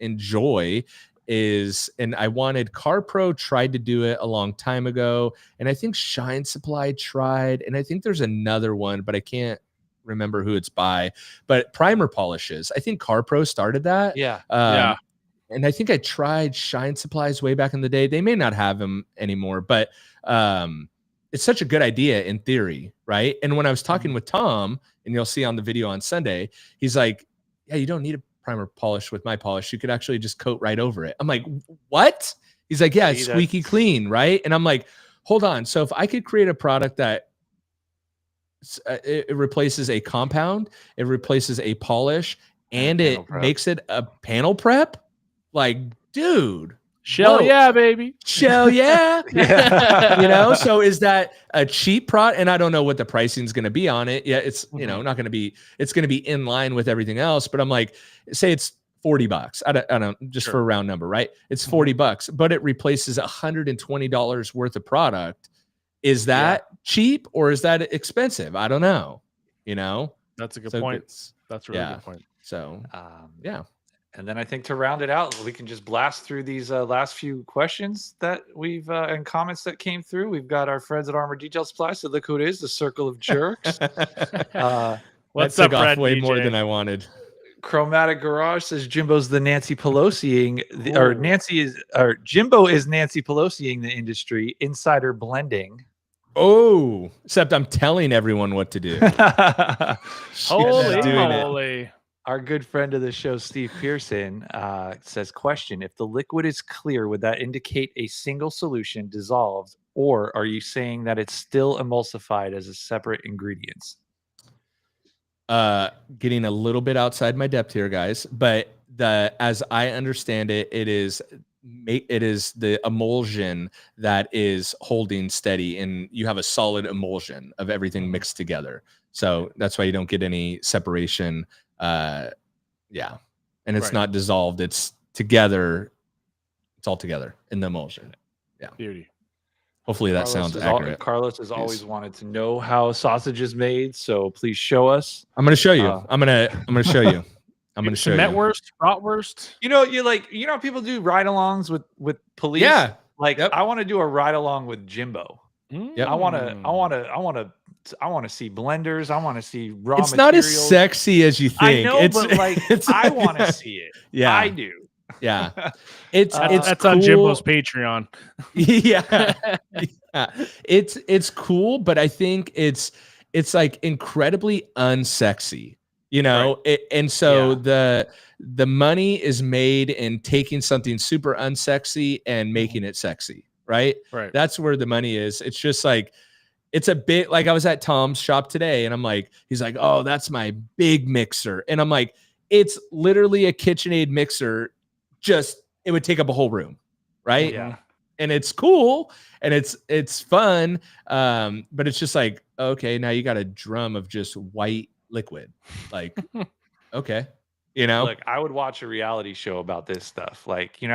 enjoy is, and I wanted CarPro tried to do it a long time ago, and I think Shine Supply tried, and I think there's another one, but I can't remember who it's by. But primer polishes, I think CarPro started that. Yeah. Yeah. And I think I tried Shine Supplies way back in the day. They may not have them anymore, but it's such a good idea in theory, right? And when I was talking Mhm. with Tom, and you'll see on the video on Sunday, he's like, "Yeah, you don't need a primer polish with my polish. You could actually just coat right over it." I'm like, "What?" He's like, "Yeah, it's See, squeaky that's clean, right?" And I'm like, "Hold on. So if I could create a product that it replaces a compound, it replaces a polish, and a and panel it prep. makes it a panel prep, like, dude, Shell whoa, yeah, baby. shell yeah." Yeah. So is that a cheap product? And I don't know what the pricing is going to be on it. Yeah, it's Mhm. not going to be. It's going to be in line with everything else. But I'm like, say it's $40. I don't just Sure. for a round number, right? It's Mhm. $40, but it replaces $120 worth of product. Is Yeah. that cheap or is that expensive? I don't know. You know, That's a good so point. it's That's a really yeah. good point. So Um, yeah. and then I think to round it out, we can just blast through these last few questions that we've and comments that came through. We've got our friends at Armor Detail Supply. So look who it is, the Circle of Jerks. Uh, That What's took up, off Fred way more DJ? than I wanted. Chromatic Garage says Jimbo's the Nancy Pelosiing, or Ooh. Nancy is, or Jimbo is Nancy Pelosiing the industry. Insider blending. Oh, except I'm telling everyone what to do. And then Holy Doing it. moly. our good friend of the show, Steve Pearson, says, question, if the liquid is clear, would that indicate a single solution dissolved, or are you saying that it's still emulsified as a separate ingredients? Getting a little bit outside my depth here, guys, but as I understand it, it is the emulsion that is holding steady, and you have a solid emulsion of everything Mhm. mixed together. So that's why you don't get any separation. Yeah, and it's Right. not dissolved; it's together. It's all together in the emulsion. Yeah. Beauty. Hopefully that sounds accurate. Carlos has always wanted to know how sausage is made, so please show us. I'm gonna show you. I'm gonna show you. I'm gonna show Some you. Metwurst, bratwurst. People do ride-alongs with police. Yeah. Like Yep. I want to do a ride-along with Jimbo. Yep. I want to see blenders. I want to see raw It's materials. not as sexy as you think. I know, but like I want to see it. Yeah, I do. Yeah, it's That's cool. on Jimbo's Patreon. Yeah. Yeah, it's cool, but I think it's like incredibly unsexy, you know. Right. And so the money is made in taking something super unsexy and making it sexy, right? Right. That's where the money is. It's just like, it's a bit like, I was at Tom's shop today and I'm like, he's like, oh, that's my big mixer. And I'm like, it's literally a KitchenAid mixer. Just, it would take up a whole room. Right. Yeah. And it's cool and it's fun. But it's just like, okay, now you got a drum of just white liquid. Like, okay. You know, Look, I would watch a reality show about this stuff. Like, they've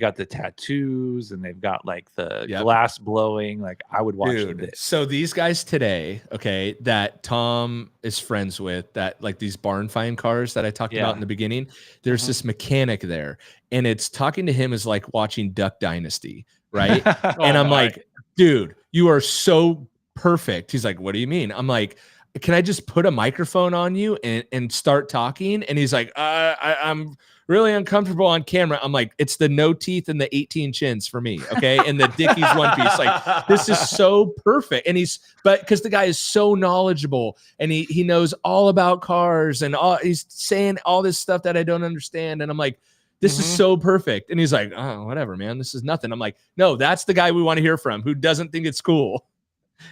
got the tattoos and they've got like the glass blowing. Like, I would watch this. So these guys today, okay, that Tom is friends with, that like these barn find cars that I talked about in the beginning, there's this mechanic there, and it's talking to him is like watching Duck Dynasty, right? And I'm like, dude, you are so perfect. He's like, what do you mean? I'm like, can I just put a microphone on you and start talking? And he's like, I'm really uncomfortable on camera. I'm like, it's the no teeth and the 18 chins for me. Okay. And the Dickies one piece. Like, this is so perfect. And because the guy is so knowledgeable and he knows all about cars and he's saying all this stuff that I don't understand. And I'm like, this is so perfect. And he's like, oh, whatever, man, this is nothing. I'm like, no, that's the guy we want to hear from, who doesn't think it's cool,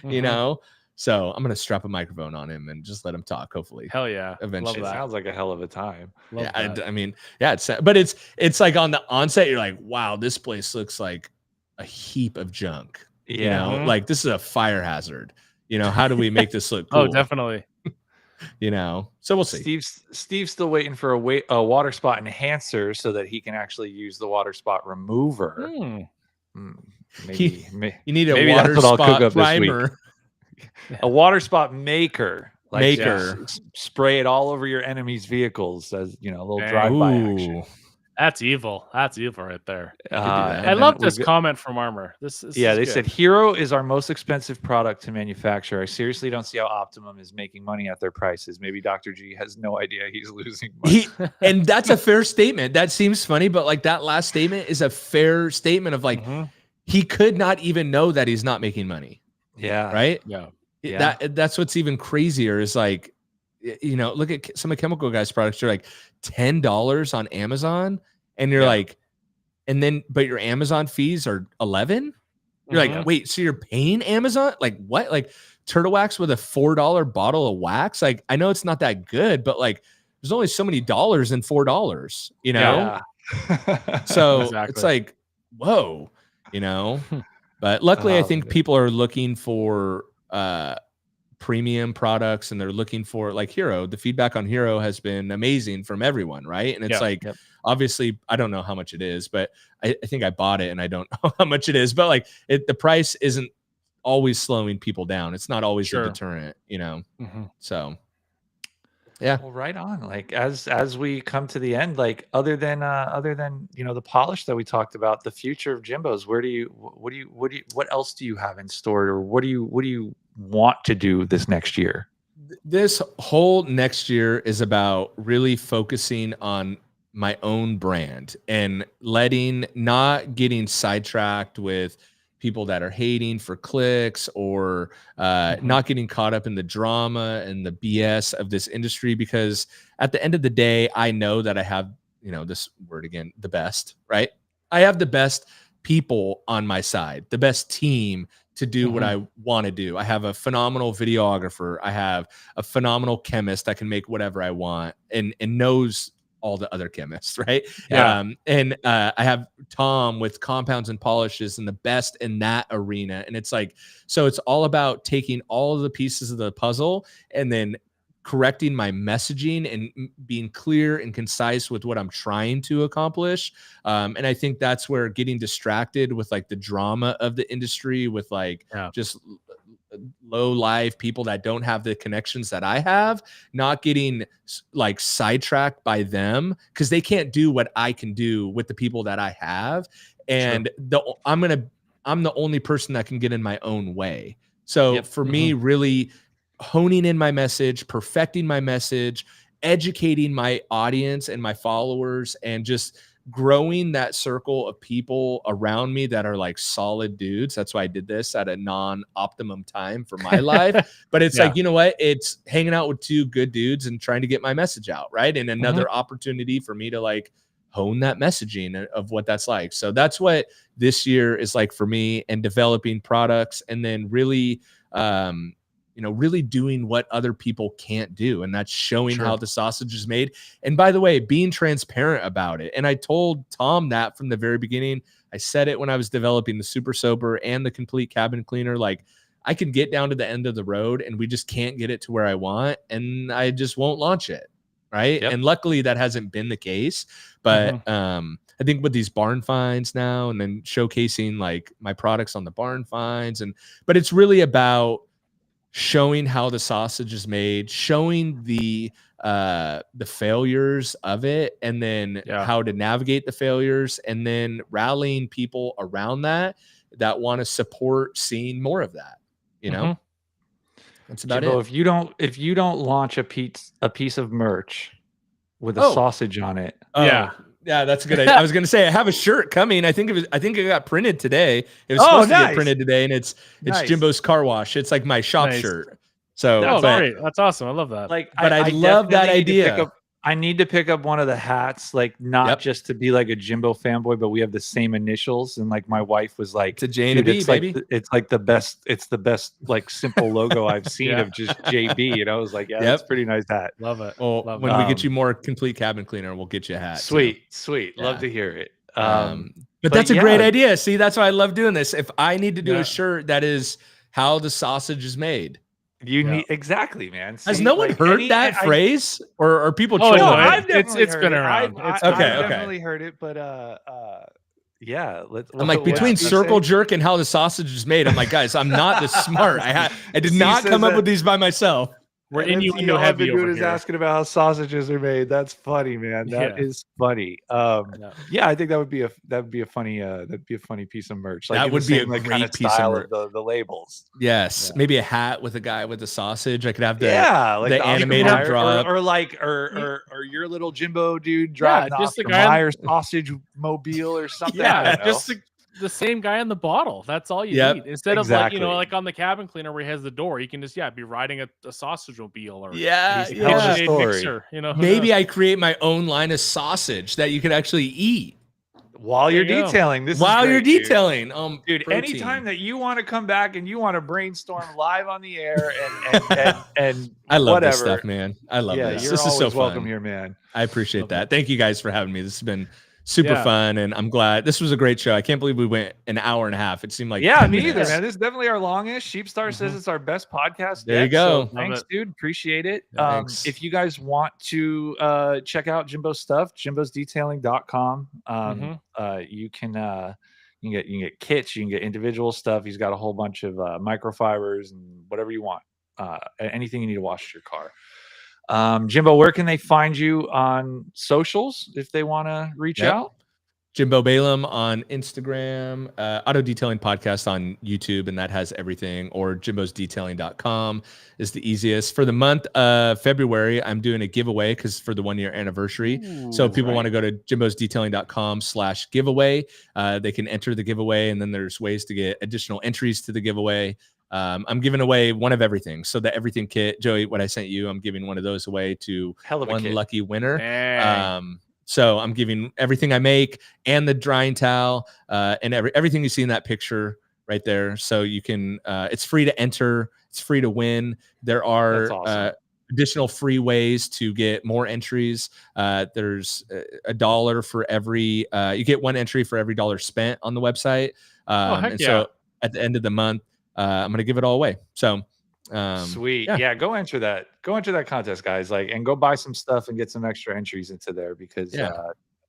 you know? So I'm gonna strap a microphone on him and just let him talk. Hopefully, hell yeah, eventually. It sounds like a hell of a time. I mean, yeah, but it's like on the onset, you're like, wow, this place looks like a heap of junk. Yeah, you know, like this is a fire hazard. You know, how do we make this look cool? Oh, definitely. You know, so we'll see. Steve's still waiting for a water spot enhancer so that he can actually use the water spot remover. Maybe you need a water spot primer. A water spot maker, spray it all over your enemy's vehicles as a little drive-by action. That's evil. That's evil right there. I love this comment from Armor. This they said Hero is our most expensive product to manufacture. I seriously don't see how Optimum is making money at their prices. Maybe Dr. G has no idea he's losing money. And that's a fair statement. That seems funny, but like that last statement is a fair statement of like, he could not even know that he's not making money. Yeah. Right. Yeah. That's what's even crazier is like, look at some of Chemical Guy's products are like $10 on Amazon, and you're like, but your Amazon fees are 11. You're like, wait, so you're paying Amazon? Like what? Like Turtle Wax with a $4 bottle of wax? Like, I know it's not that good, but like there's only so many dollars in $4, you know? Yeah. So it's like, whoa, but luckily I think people are looking for premium products, and they're looking for like Hero. The feedback on Hero has been amazing from everyone, right? And it's obviously I don't know how much it is, but I think I bought it and I don't know how much it is, but like the price isn't always slowing people down. It's not always a deterrent, so yeah. Well, right on. Like as we come to the end, like other than the polish that we talked about, the future of Jimbo's, what else do you have in store, or what do you want to do this next year? This whole next year is about really focusing on my own brand and not getting sidetracked with people that are hating for clicks, or not getting caught up in the drama and the BS of this industry, because at the end of the day, I know that I have, this word again, the best, right? I have the best people on my side, the best team to do what I want to do. I have a phenomenal videographer. I have a phenomenal chemist that can make whatever I want and knows all the other chemists, right? Yeah. And I have Tom with compounds and polishes and the best in that arena. And it's like, so it's all about taking all of the pieces of the puzzle and then correcting my messaging and being clear and concise with what I'm trying to accomplish. And I think that's where getting distracted with like the drama of the industry, with like just low life people that don't have the connections that I have, not getting like sidetracked by them because they can't do what I can do with the people that I have. And I'm the only person that can get in my own way. So for me, really honing in my message, perfecting my message, educating my audience and my followers, and just growing that circle of people around me that are like solid dudes. That's why I did this at a non-optimum time for my life. But it's like, you know what? It's hanging out with two good dudes and trying to get my message out, right? And another opportunity for me to like hone that messaging of what that's like. So that's what this year is like for me, and developing products, and then really really doing what other people can't do. And that's showing how the sausage is made. And by the way, being transparent about it. And I told Tom that from the very beginning. I said it when I was developing the Super Sober and the Complete Cabin Cleaner. Like, I can get down to the end of the road and we just can't get it to where I want, and I just won't launch it. Right. And luckily that hasn't been the case. But I think with these barn finds now, and then showcasing like my products on the barn finds, but it's really about showing how the sausage is made, showing the failures of it, and then how to navigate the failures, and then rallying people around that want to support seeing more of that. That's about Jimbo, it. if you don't launch a piece of merch with a sausage on it. Yeah, that's a good idea. I was going to say I have a shirt coming. I think it got printed today. It was supposed to get printed today, and it's Jimbo's Car Wash. It's like my shop shirt. So that's great. That's awesome. I love that. Like, but I love that idea. I need to pick up one of the hats, like not just to be like a Jimbo fanboy, but we have the same initials. And like my wife was like, it's a J and a B, baby. It's like the best. It's the best like simple logo I've seen of just JB. And I was like, that's a pretty nice hat. Love it. Well, when we get you more Complete Cabin Cleaner, we'll get you a hat. Sweet. Love to hear it. But that's a great idea. See, that's why I love doing this. If I need to do a shirt that is how the sausage is made. You need exactly, man. See, has no one heard that phrase, or are people? No, it's been around. I've definitely heard it, but yeah. I'm like between circle jerk and how the sausage is made. I'm like, guys, I'm not this smart. I did not come up with these by myself. We're innuendo heavy over here. Asking about how sausages are made. That's funny, man. That is funny. Yeah, I think that would be a funny piece of merch. Like, that would be a great kind of piece style of merch. The labels. Yes, maybe a hat with a guy with the sausage. I could have the like the animated drop, or your little Jimbo dude driving just off the Meyer sausage mobile or something. Just the same guy in the bottle. That's all you need. Instead of like on the cabin cleaner where he has the door, you can just be riding a sausage mobile or mixer. Maybe I create my own line of sausage that you could actually eat while you're detailing. You're detailing, dude. Anytime that you want to come back and you want to brainstorm live on the air and I love whatever. This stuff, man. I love this. You're this is so welcome fun here, man. I appreciate that. Thank you guys for having me. This has been super fun, and I'm glad. This was a great show. I can't believe we went an hour and a half. It seemed like me either, man. This is definitely our longest. Sheepstar says it's our best podcast. There you go. So thanks, dude. Appreciate it. Thanks. If you guys want to check out Jimbo's stuff, jimbosdetailing.com. You can get kits, you can get individual stuff. He's got a whole bunch of microfibers and whatever you want. Anything you need to wash your car. Jimbo, where can they find you on socials if they want to reach out? Jimbo Balaam on Instagram, Auto Detailing Podcast on YouTube, and that has everything, or jimbosdetailing.com is the easiest. For the month of February, I'm doing a giveaway because for the 1-year anniversary. So if people want to go to jimbosdetailing.com/giveaway, they can enter the giveaway, and then there's ways to get additional entries to the giveaway. I'm giving away one of everything. So the everything kit, Joey, what I sent you, I'm giving one of those away to one lucky winner. So I'm giving everything I make and the drying towel and everything you see in that picture right there. So you can, it's free to enter. It's free to win. There are additional free ways to get more entries. There's $1 for every, you get one entry for every $1 spent on the website. So at the end of the month, I'm going to give it all away. So Sweet. Yeah. Go enter that. Go enter that contest, guys. Like, and go buy some stuff and get some extra entries into there because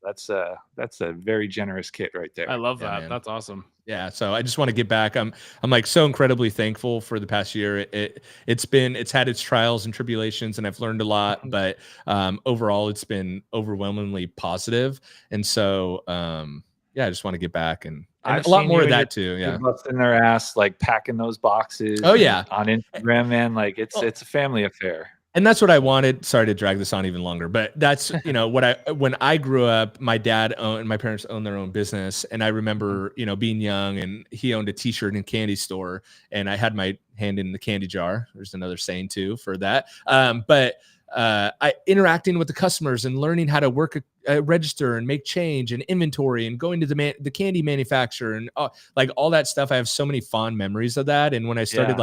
that's a very generous kit right there. I love that. Man. That's awesome. Yeah, so I just want to get back. I'm like so incredibly thankful for the past year. It's had its trials and tribulations, and I've learned a lot. But overall, it's been overwhelmingly positive. And so, yeah, I just want to get back and a lot more of that too. Yeah, busting their ass, like packing those boxes. Oh yeah, on Instagram, man. Like it's a family affair. And that's what I wanted. Sorry to drag this on even longer, but that's, when I grew up, my dad and my parents owned their own business. And I remember, being young, and he owned a t-shirt and candy store, and I had my hand in the candy jar. There's another saying too for that. But I interacting with the customers and learning how to work a register and make change and inventory and going to the candy manufacturer and like all that stuff. I have so many fond memories of that. And when I started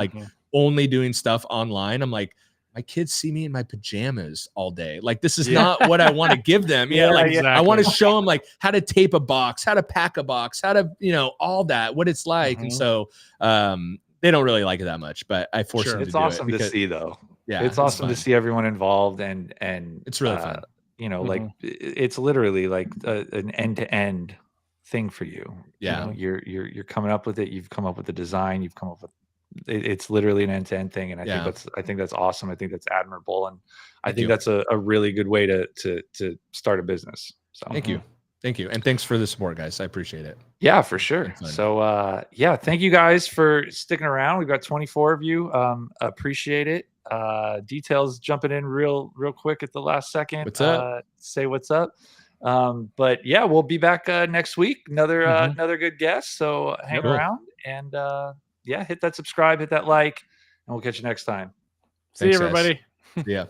only doing stuff online, I'm like, my kids see me in my pajamas all day. Like, this is not what I want to give them. Exactly. I want to show them like how to tape a box, how to pack a box, how to, all that, what it's like. And so they don't really like it that much, but I force them to do it. It's awesome to see though. Yeah. It's awesome to see everyone involved and it's really fun. Like it's literally like an end-to-end thing for you. Yeah. You're coming up with it. You've come up with the design. You've come up with it's literally an end-to-end thing, and I think that's awesome. I think that's admirable, and I think that's a really good way to start a business. So thank you, and thanks for the support, guys. I appreciate it. Yeah, for sure. So thank you guys for sticking around. We've got 24 of you. Appreciate it. Details jumping in real quick at the last second. What's up? Say what's up. But yeah, we'll be back next week. Another good guest. So hang around and hit that subscribe, hit that like, and we'll catch you next time. See you, everybody. Yeah.